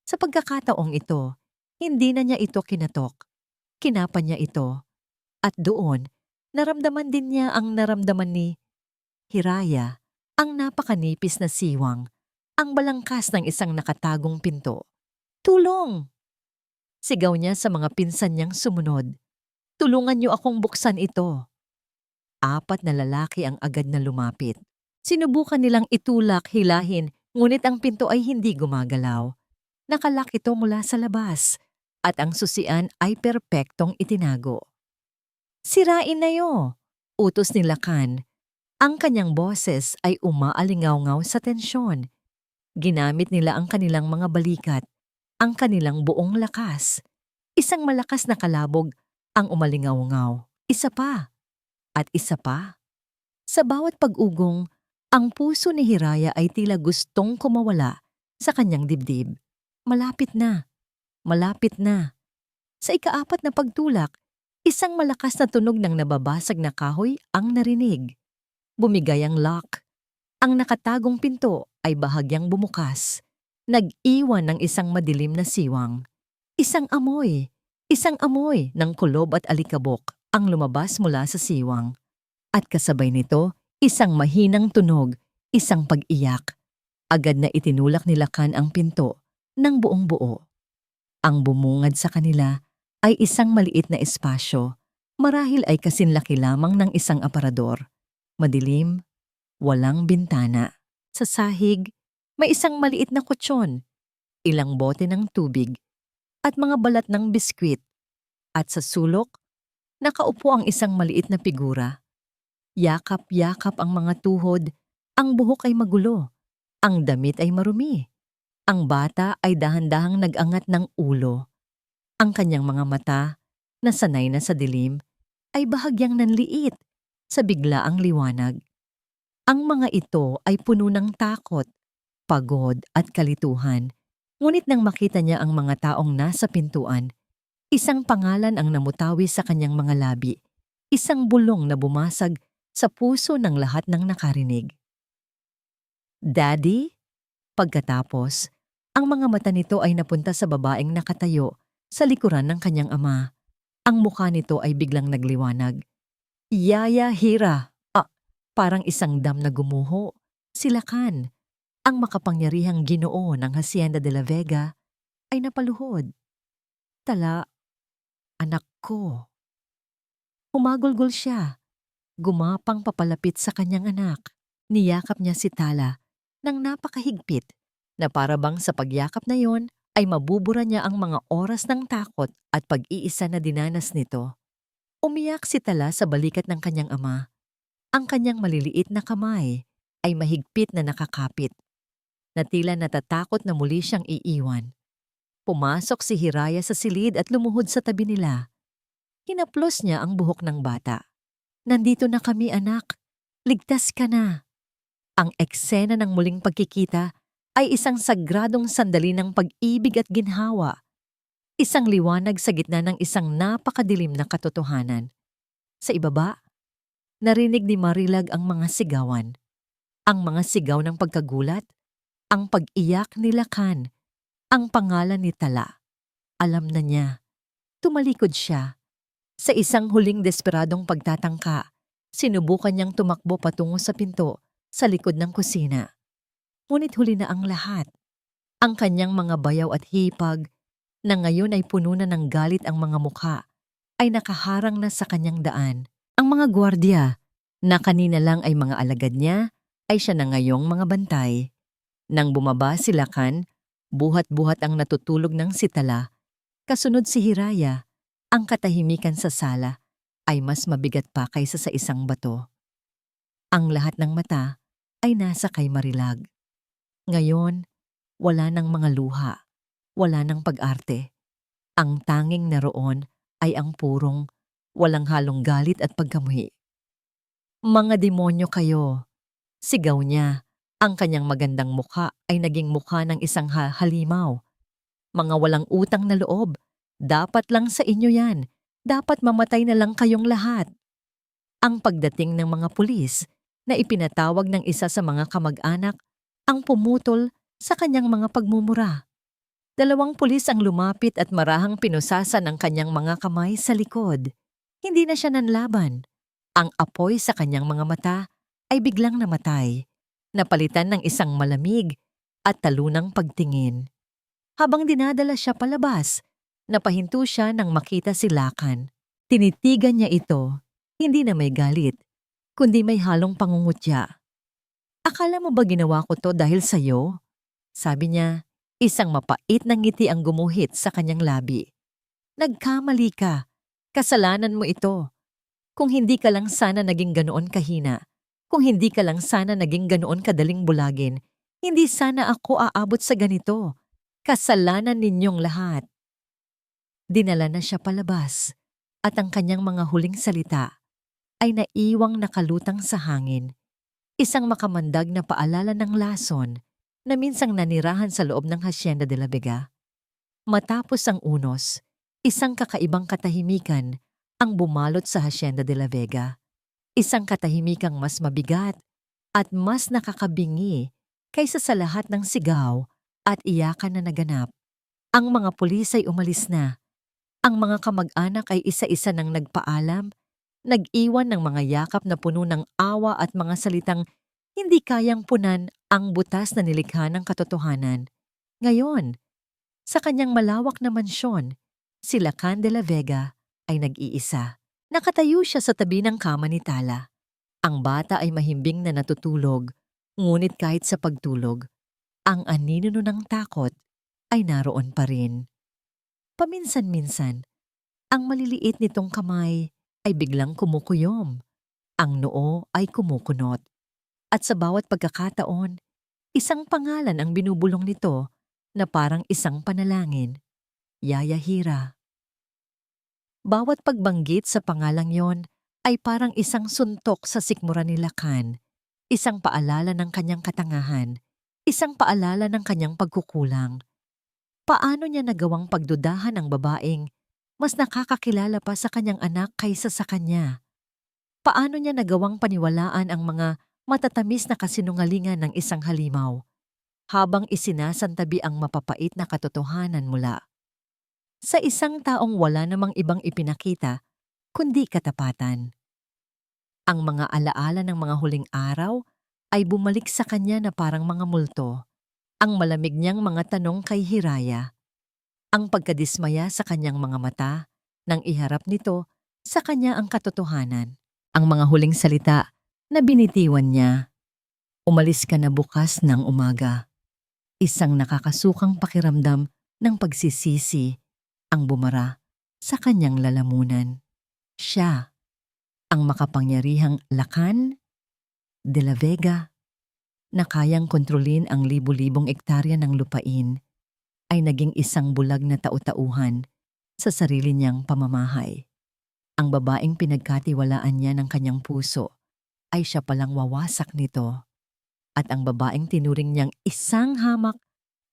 A: Sa pagkakataong ito, hindi na niya ito kinatok. Kinapa niya ito. At doon, naramdaman din niya ang naramdaman ni Hiraya, ang napakanipis na siwang, ang balangkas ng isang nakatagong pinto. Tulong! Sigaw niya sa mga pinsan niyang sumunod. Tulungan niyo akong buksan ito. 4 na lalaki ang agad na lumapit. Sinubukan nilang itulak, hilahin, ngunit ang pinto ay hindi gumagalaw. Nakalak ito mula sa labas, at ang susian ay perpektong itinago. Sirain na yo! Utos ni Lakan. Ang kanyang boses ay umaalingawngaw sa tensyon. Ginamit nila ang kanilang mga balikat, ang kanilang buong lakas. Isang malakas na kalabog ang umalingawngaw. Isa pa. At isa pa. Sa bawat pag-ugong, ang puso ni Hiraya ay tila gustong kumawala sa kanyang dibdib. Malapit na. Malapit na. Sa ika-4 na pagtulak, isang malakas na tunog ng nababasag na kahoy ang narinig. Bumigay ang lock. Ang nakatagong pinto ay bahagyang bumukas. Nag-iwan ng isang madilim na siwang. Isang amoy ng kulob at alikabok ang lumabas mula sa siwang. At kasabay nito, isang mahinang tunog, isang pag-iyak. Agad na itinulak ni Lakan ang pinto ng buong buo. Ang bumungad sa kanila ay isang maliit na espasyo, marahil ay kasinlaki lamang ng isang aparador. Madilim, walang bintana. Sa sahig, may isang maliit na kutsyon, ilang bote ng tubig, at mga balat ng biskwit. At sa sulok, nakaupo ang isang maliit na figura. Yakap-yakap ang mga tuhod, ang buhok ay magulo, ang damit ay marumi. Ang bata ay dahan-dahang nag-angat ng ulo. Ang kanyang mga mata, na sanay na sa dilim, ay bahagyang nanliit sa biglaang liwanag. Ang mga ito ay puno ng takot, pagod at kalituhan. Ngunit nang makita niya ang mga taong nasa pintuan, isang pangalan ang namutawi sa kanyang mga labi, isang bulong na bumasag sa puso ng lahat ng nakarinig. Daddy? Pagkatapos, ang mga mata nito ay napunta sa babaeng nakatayo sa likuran ng kanyang ama. Ang mukha nito ay biglang nagliwanag. Yaya Hira! Parang isang dam na gumuho. Si Lakan, ang makapangyarihang ginoo ng Hacienda de la Vega, ay napaluhod. Tala, anak ko. Humagulgol siya. Gumapang papalapit sa kanyang anak. Niyakap niya si Tala nang napakahigpit na parabang sa pagyakap na yon ay mabubura niya ang mga oras ng takot at pag-iisa na dinanas nito. Umiyak si Tala sa balikat ng kanyang ama. Ang kanyang maliliit na kamay ay mahigpit na nakakapit, na tila natatakot na muli siyang iiwan. Pumasok si Hiraya sa silid at lumuhod sa tabi nila. Hinaplos niya ang buhok ng bata. Nandito na kami, anak. Ligtas ka na. Ang eksena ng muling pagkikita ay isang sagradong sandali ng pag-ibig at ginhawa. Isang liwanag sa gitna ng isang napakadilim na katotohanan. Sa ibaba, narinig ni Marilag ang mga sigawan. Ang mga sigaw ng pagkagulat, ang pag-iyak ni Lakan, ang pangalan ni Tala. Alam na niya. Tumalikod siya. Sa isang huling desperadong pagtatangka, sinubukan niyang tumakbo patungo sa pinto sa likod ng kusina. Ngunit huli na ang lahat. Ang kanyang mga bayaw at hipag, na ngayon ay puno na ng galit ang mga mukha, ay nakaharang na sa kanyang daan. Ang mga gwardiya, na kanina lang ay mga alagad niya, ay siya na ngayong mga bantay. Nang bumaba si Lakan, buhat-buhat ang natutulog ng sitala. Kasunod si Hiraya, ang katahimikan sa sala ay mas mabigat pa kaysa sa isang bato. Ang lahat ng mata ay nasa kay Marilag. Ngayon, wala ng mga luha, wala ng pag-arte. Ang tanging naroon ay ang purong, walang halong galit at pagkamuhi. Mga demonyo kayo, sigaw niya. Ang kanyang magandang mukha ay naging mukha ng isang halimaw. Mga walang utang na loob, dapat lang sa inyo yan. Dapat mamatay na lang kayong lahat. Ang pagdating ng mga pulis na ipinatawag ng isa sa mga kamag-anak ang pumutol sa kanyang mga pagmumura. 2 pulis ang lumapit at marahang pinusasa ng kanyang mga kamay sa likod. Hindi na siya nanlaban. Ang apoy sa kanyang mga mata ay biglang namatay, napalitan ng isang malamig at talunang pagtingin. Habang dinadala siya palabas, napahinto siya nang makita si Lakan. Tinitigan niya ito, hindi na may galit, kundi may halong pangungutya. "Akala mo ba ginawa ko to dahil sa'yo?" Sabi niya, isang mapait na ngiti ang gumuhit sa kanyang labi. "Nagkamali ka. Kasalanan mo ito. Kung hindi ka lang sana naging ganoon kahina, kung hindi ka lang sana naging ganoon kadaling bulagin, hindi sana ako aabot sa ganito. Kasalanan ninyong lahat." Dinala na siya palabas at ang kanyang mga huling salita ay naiwang nakalutang sa hangin. Isang makamandag na paalala ng lason na minsang nanirahan sa loob ng Hacienda de la Vega. Matapos ang unos, isang kakaibang katahimikan ang bumalot sa Hacienda de la Vega. Isang katahimikang mas mabigat at mas nakakabingi kaysa sa lahat ng sigaw at iyakan na naganap. Ang mga pulis ay umalis na. Ang mga kamag-anak ay isa-isa nang nagpaalam, nag-iwan ng mga yakap na puno ng awa at mga salitang hindi kayang punan ang butas na nilikha ng katotohanan. Ngayon, sa kanyang malawak na mansyon, si Lakan de la Vega ay nag-iisa. Nakatayo siya sa tabi ng kama ni Tala. Ang bata ay mahimbing na natutulog, ngunit kahit sa pagtulog, ang anino ng takot ay naroon pa rin. Paminsan-minsan, ang maliliit nitong kamay ay biglang kumukuyom. Ang noo ay kumukunot. At sa bawat pagkakataon, isang pangalan ang binubulong nito na parang isang panalangin. Yaya Hira. Bawat pagbanggit sa pangalang yon ay parang isang suntok sa sikmura ni Lakan, isang paalala ng kanyang katangahan, isang paalala ng kanyang pagkukulang. Paano niya nagawang pagdudahan ang babaeng mas nakakakilala pa sa kanyang anak kaysa sa kanya? Paano niya nagawang paniwalaan ang mga matatamis na kasinungalingan ng isang halimaw habang isinasantabi ang mapapait na katotohanan mula sa isang taong wala namang ibang ipinakita kundi katapatan? Ang mga alaala ng mga huling araw ay bumalik sa kanya na parang mga multo. Ang malamig niyang mga tanong kay Hiraya, ang pagkadismaya sa kanyang mga mata nang iharap nito sa kanya ang katotohanan, ang mga huling salita na binitiwan niya. "Umalis ka na bukas ng umaga." Isang nakakasukang pakiramdam ng pagsisisi ang bumara sa kanyang lalamunan. Siya, ang makapangyarihang Lakan de la Vega, na kayang kontrolin ang libu-libong ektarya ng lupain, ay naging isang bulag na tau-tauhan sa sarili niyang pamamahay. Ang babaeng pinagkatiwalaan niya ng kanyang puso ay siya palang wawasak nito. At ang babaeng tinuring niyang isang hamak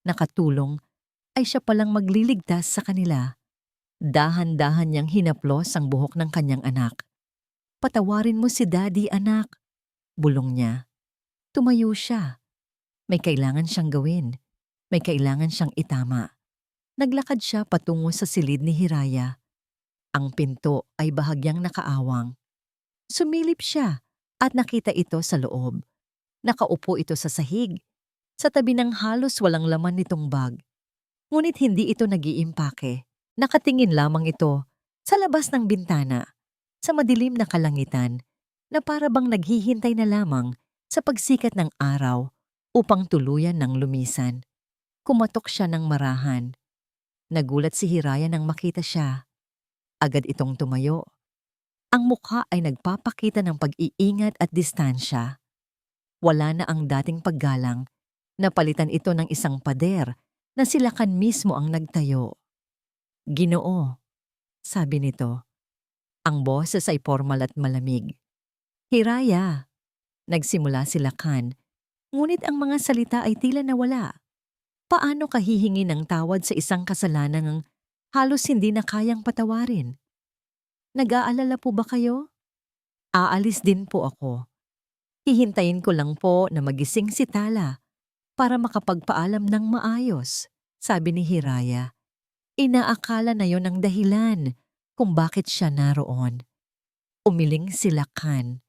A: na katulong ay siya palang magliligtas sa kanila. Dahan-dahan niyang hinaplos ang buhok ng kanyang anak. "Patawarin mo si Daddy, anak," bulong niya. Tumayo siya. May kailangan siyang gawin. May kailangan siyang itama. Naglakad siya patungo sa silid ni Hiraya. Ang pinto ay bahagyang nakaawang. Sumilip siya at nakita ito sa loob. Nakaupo ito sa sahig. sa tabi ng halos walang laman nitong bag. Ngunit hindi ito nag-iimpake. Nakatingin lamang ito sa labas ng bintana, sa madilim na kalangitan na para bang naghihintay na lamang sa pagsikat ng araw upang tuluyan ng lumisan. Kumatok siya ng marahan. Nagulat si Hiraya nang makita siya. Agad itong tumayo. Ang mukha ay nagpapakita ng pag-iingat at distansya. Wala na ang dating paggalang. Napalitan ito ng isang pader na si Lakan mismo ang nagtayo. "Ginoo," sabi nito. Ang boses ay formal at malamig. "Hiraya," nagsimula si Lakan, ngunit ang mga salita ay tila nawala. Paano ka hihingi ng tawad sa isang kasalanang halos hindi na kayang patawarin? "Nag-aalala po ba kayo?" "Aalis din po ako. Hihintayin ko lang po na magising si Tala para makapagpaalam ng maayos," sabi ni Hiraya. Inaakala na yon ang dahilan kung bakit siya naroon. Umiling si Lakan.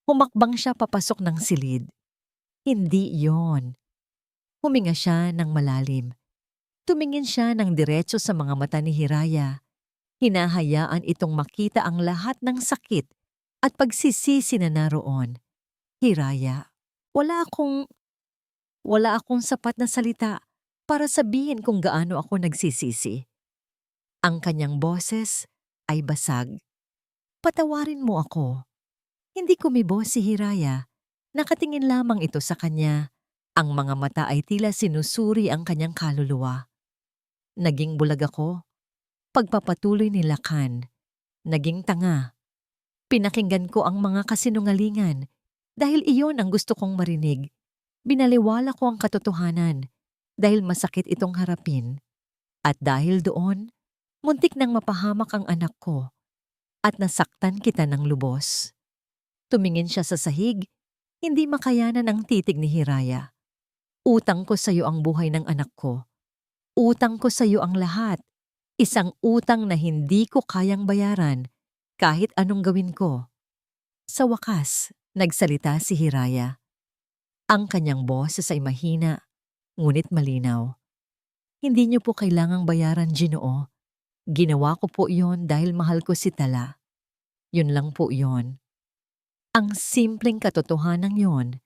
A: Humakbang siya papasok ng silid. Hindi yon. Huminga siya ng malalim. Tumingin siya ng diretso sa mga mata ni Hiraya. Hinahayaan itong makita ang lahat ng sakit at pagsisisi na naroon. "Hiraya, wala akong sapat na salita para sabihin kung gaano ako nagsisisi." Ang kanyang boses ay basag. "Patawarin mo ako." Hindi kumibo si Hiraya. Nakatingin lamang ito sa kanya. Ang mga mata ay tila sinusuri ang kanyang kaluluwa. "Naging bulag ako." Pagpapatuloy ni Lakan. "Naging tanga. Pinakinggan ko ang mga kasinungalingan dahil iyon ang gusto kong marinig. Binaliwala ko ang katotohanan dahil masakit itong harapin. At dahil doon, muntik nang mapahamak ang anak ko at nasaktan kita ng lubos." Tumingin siya sa sahig, hindi makayanan ang titig ni Hiraya. "Utang ko sa iyo ang buhay ng anak ko. Utang ko sa iyo ang lahat. Isang utang na hindi ko kayang bayaran kahit anong gawin ko." Sa wakas, nagsalita si Hiraya. Ang kanyang boses ay mahina, ngunit malinaw. "Hindi niyo po kailangang bayaran, Ginoo. Ginawa ko po yon dahil mahal ko si Tala. Yun lang po yon." Ang simpleng katotohanan yon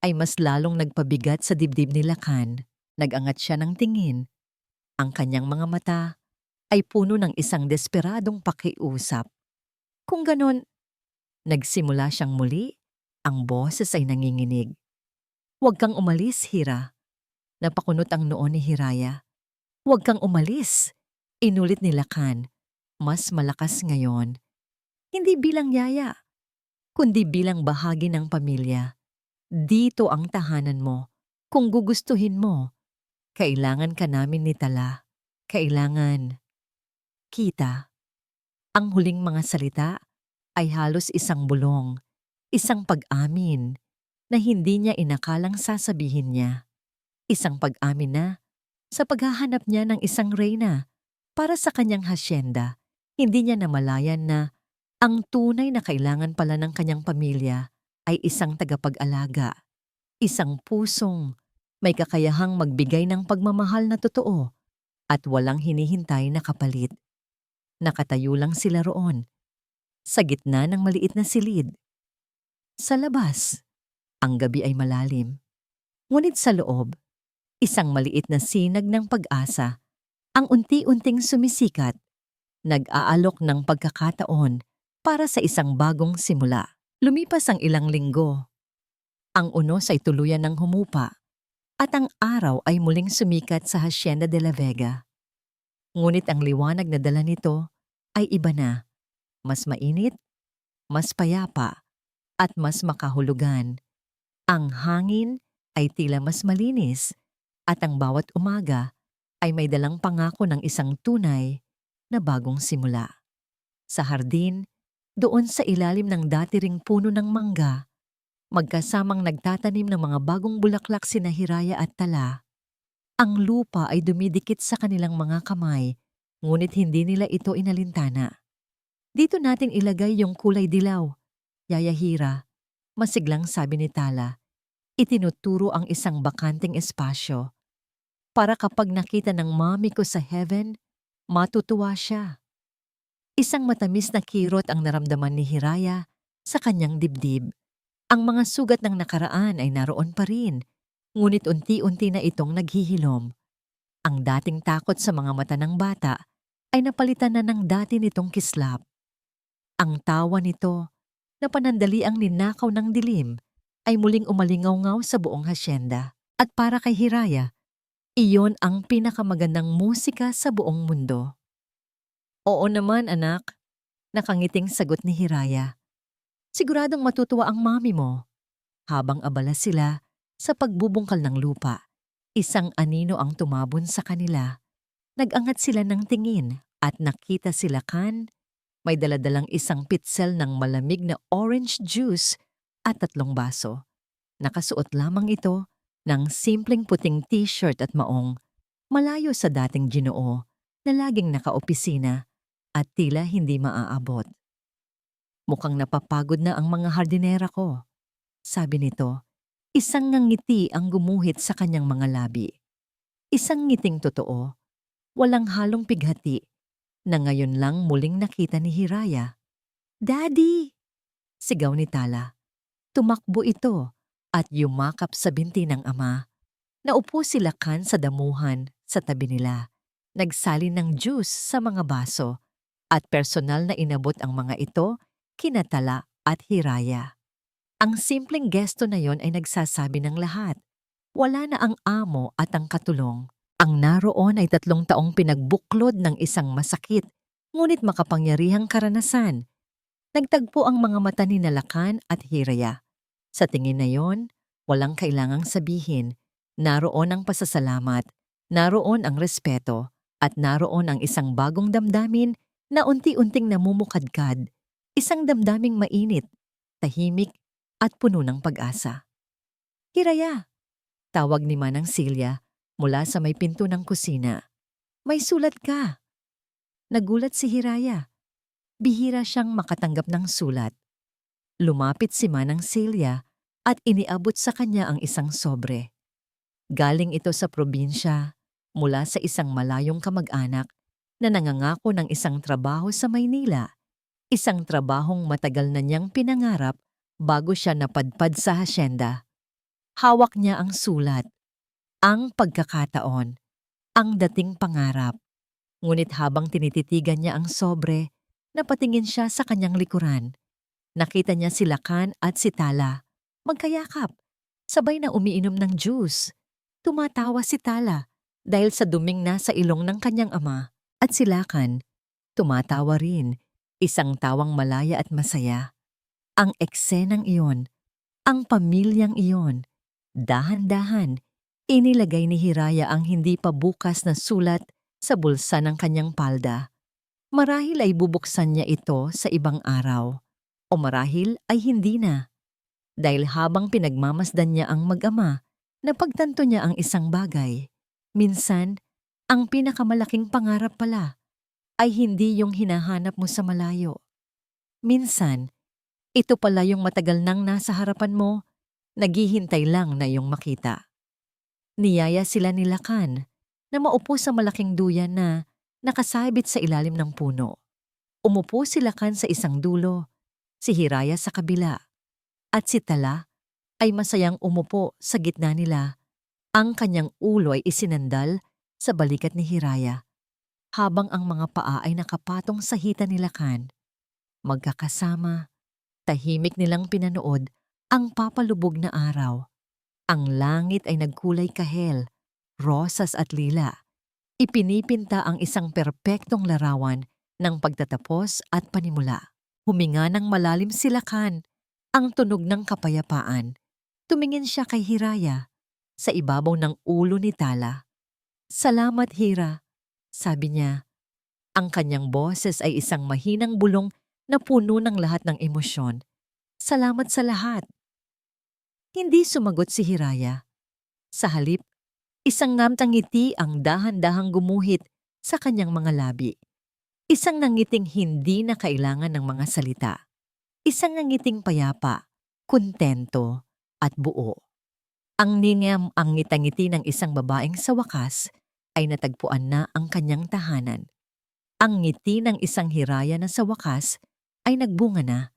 A: ay mas lalong nagpabigat sa dibdib ni Lakan. Nag-angat siya ng tingin. Ang kanyang mga mata ay puno ng isang desperadong pakiusap. Kung ganon, nagsimula siyang muli. Ang boses ay nanginginig. "Huwag kang umalis, Hira." Napakunot ang noo ni Hiraya. "Huwag kang umalis," inulit ni Lakan. Mas malakas ngayon. "Hindi bilang yaya, kundi bilang bahagi ng pamilya. Dito ang tahanan mo. Kung gugustuhin mo, kailangan ka namin ni Tala. Kailangan kita." Ang huling mga salita ay halos isang bulong, isang pag-amin na hindi niya inakalang sasabihin niya. Isang pag-amin na sa paghahanap niya ng isang reyna para sa kanyang hasyenda, hindi niya namalayan na ang tunay na kailangan pala ng kanyang pamilya ay isang tagapag-alaga, isang pusong may kakayahang magbigay ng pagmamahal na totoo at walang hinihintay na kapalit. Nakatayo lang sila roon, sa gitna ng maliit na silid. Sa labas, ang gabi ay malalim. Ngunit sa loob, isang maliit na sinag ng pag-asa ang unti-unting sumisikat, nag-aalok ng pagkakataon para sa isang bagong simula. Lumipas ang ilang linggo. Ang unos ay tuluyan ng humupa at ang araw ay muling sumikat sa Hacienda de la Vega. Ngunit ang liwanag na dala nito ay iba na, mas mainit, mas payapa, at mas makahulugan. Ang hangin ay tila mas malinis at ang bawat umaga ay may dalang pangako ng isang tunay na bagong simula. Sa hardin, doon sa ilalim ng dati ring puno ng mangga, magkasamang nagtatanim ng mga bagong bulaklak sina Hiraya at Tala. Ang lupa ay dumidikit sa kanilang mga kamay, ngunit hindi nila ito inalintana. "Dito natin ilagay yung kulay dilaw, Yaya Hira," masiglang sabi ni Tala. Itinuturo ang isang bakanting espasyo para kapag nakita ng mommy ko sa heaven, matutuwa siya. Isang matamis na kirot ang naramdaman ni Hiraya sa kanyang dibdib. Ang mga sugat ng nakaraan ay naroon pa rin, ngunit unti-unti na itong naghihilom. Ang dating takot sa mga mata ng bata ay napalitan na ng dati nitong kislap. Ang tawa nito, na panandaliang ninakaw ng dilim, ay muling umalingaw-ngaw sa buong hasyenda. At para kay Hiraya, iyon ang pinakamagandang musika sa buong mundo. Oo naman anak, nakangiting sagot ni Hiraya. Siguradong matutuwa ang mami mo. Habang abala sila sa pagbubungkal ng lupa, isang anino ang tumabon sa kanila. Nag-angat sila ng tingin at nakita sila Kan. May daladalang isang pitsel ng malamig na orange juice at 3 baso. Nakasuot lamang ito ng simpleng puting t-shirt at maong, malayo sa dating Ginoo na laging nakaopisina at tila hindi maaabot. Mukhang napapagod na ang mga hardinera ko, sabi nito. Isang ngiti ang gumuhit sa kanyang mga labi. Isang ngiting totoo, walang halong pighati, na ngayon lang muling nakita ni Hiraya. Daddy! Sigaw ni Tala. Tumakbo ito at yumakap sa binti ng ama. Naupo sila Kan sa damuhan sa tabi nila. Nagsalin ng juice sa mga baso at personal na inabot ang mga ito kina Tala at Hiraya. Ang simpleng gesto na yon ay nagsasabi ng lahat. Wala na ang amo at ang katulong. Ang naroon ay 3 taong pinagbuklod ng isang masakit, ngunit makapangyarihang karanasan. Nagtagpo ang mga mata ni Kan at Hiraya. Sa tingin na yon, walang kailangang sabihin. Naroon ang pasasalamat, naroon ang respeto, at naroon ang isang bagong damdamin na unti-unting namumukadkad. Isang damdaming mainit, tahimik, at puno ng pag-asa. Hiraya! Tawag ni Manang Silya mula sa may pinto ng kusina. May sulat ka! Nagulat si Hiraya. Bihira siyang makatanggap ng sulat. Lumapit si Manang Silya at iniabot sa kanya ang isang sobre. Galing ito sa probinsya, mula sa isang malayong kamag-anak na nangangako ng isang trabaho sa Maynila. Isang trabahong matagal na niyang pinangarap bago siya napadpad sa hasyenda. Hawak niya ang sulat, ang pagkakataon, ang dating pangarap. Ngunit habang tinititigan niya ang sobre, napatingin siya sa kanyang likuran. Nakita niya si Kan at si Tala. Magkayakap, sabay na umiinom ng juice. Tumatawa si Tala dahil sa duming nasa ilong ng kanyang ama. At si Kan, tumatawa rin, isang tawang malaya at masaya. Ang eksenang iyon, ang pamilyang iyon, dahan-dahan, inilagay ni Hiraya ang hindi pa bukas na sulat sa bulsa ng kanyang palda. Marahil ay bubuksan niya ito sa ibang araw, o marahil ay hindi na. Dahil habang pinagmamasdan niya ang mag-ama, napagtanto niya ang isang bagay. Minsan, ang pinakamalaking pangarap pala ay hindi yung hinahanap mo sa malayo. Minsan, ito pala yung matagal nang nasa harapan mo, naghihintay lang na yung makita. Niyaya sila ni Kan na maupo sa malaking duyan na nakasabit sa ilalim ng puno. Umupo si Kan sa isang dulo, si Hiraya sa kabila, at si Tala ay masayang umupo sa gitna nila. Ang kanyang ulo ay isinandal sa balikat ni Hiraya, habang ang mga paa ay nakapatong sa hita ni Kan. Magkakasama, tahimik nilang pinanood ang papalubog na araw. Ang langit ay nagkulay kahel, rosas at lila. Ipinipinta ang isang perpektong larawan ng pagtatapos at panimula. Huminga ng malalim si Kan, ang tunog ng kapayapaan. Tumingin siya kay Hiraya sa ibabaw ng ulo ni Tala. Salamat Hira, sabi niya. Ang kanyang boses ay isang mahinang bulong na puno ng lahat ng emosyon. Salamat sa lahat. Hindi sumagot si Hiraya. Sa halip, isang namtang ngiti ang dahan-dahang gumuhit sa kanyang mga labi. Isang nangiting hindi na kailangan ng mga salita. Isang nangiting payapa, kontento, at buo. Ang ningam ang ngitangiti ng isang babaeng sa wakas ay natagpuan na ang kanyang tahanan. Ang ngiti ng isang Hiraya na sa wakas ay nagbunga na.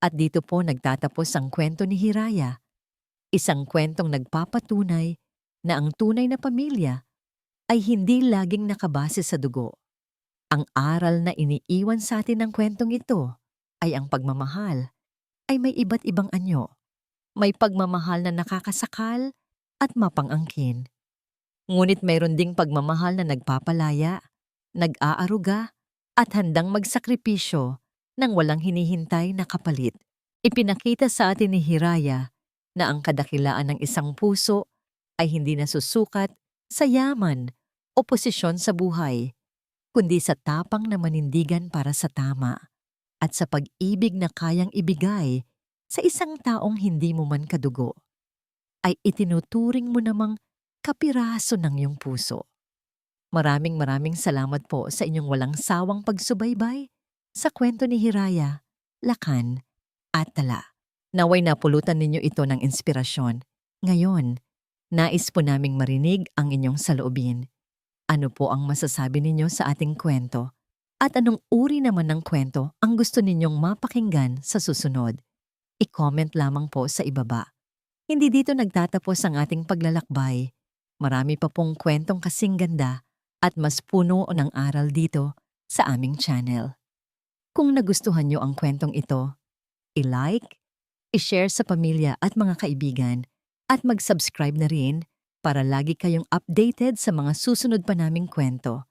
A: At dito po nagtatapos ang kwento ni Hiraya, isang kwentong nagpapatunay na ang tunay na pamilya ay hindi laging nakabase sa dugo. Ang aral na iniiwan sa atin ng kwentong ito ay ang pagmamahal ay may iba't ibang anyo. May pagmamahal na nakakasakal at mapang-angkin. Ngunit mayroon ding pagmamahal na nagpapalaya, nag-aaruga, at handang magsakripisyo nang walang hinihintay na kapalit. Ipinakita sa atin ni Hiraya na ang kadakilaan ng isang puso ay hindi nasusukat sa yaman o posisyon sa buhay, kundi sa tapang na manindigan para sa tama at sa pag-ibig na kayang ibigay sa isang taong hindi mo man kadugo, ay itinuturing mo namang kapiraso ng iyong puso. Maraming salamat po sa inyong walang sawang pagsubaybay sa kwento ni Hiraya, Lakan at Tala. Naway napulutan ninyo ito ng inspirasyon. Ngayon, nais po naming marinig ang inyong saloobin. Ano po ang masasabi ninyo sa ating kwento? At anong uri naman ng kwento ang gusto ninyong mapakinggan sa susunod? I-comment lamang po sa ibaba. Hindi dito nagtatapos ang ating paglalakbay. Marami pa pong kwentong kasing ganda at mas puno ng aral dito sa aming channel. Kung nagustuhan nyo ang kwentong ito, i-like, i-share sa pamilya at mga kaibigan, at mag-subscribe na rin para lagi kayong updated sa mga susunod pa naming kwento.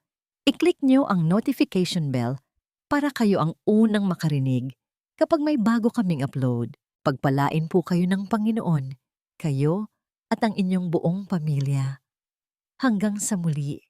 A: I-click nyo ang notification bell para kayo ang unang makarinig kapag may bago kaming upload. Pagpalain po kayo ng Panginoon, kayo at ang inyong buong pamilya. Hanggang sa muli.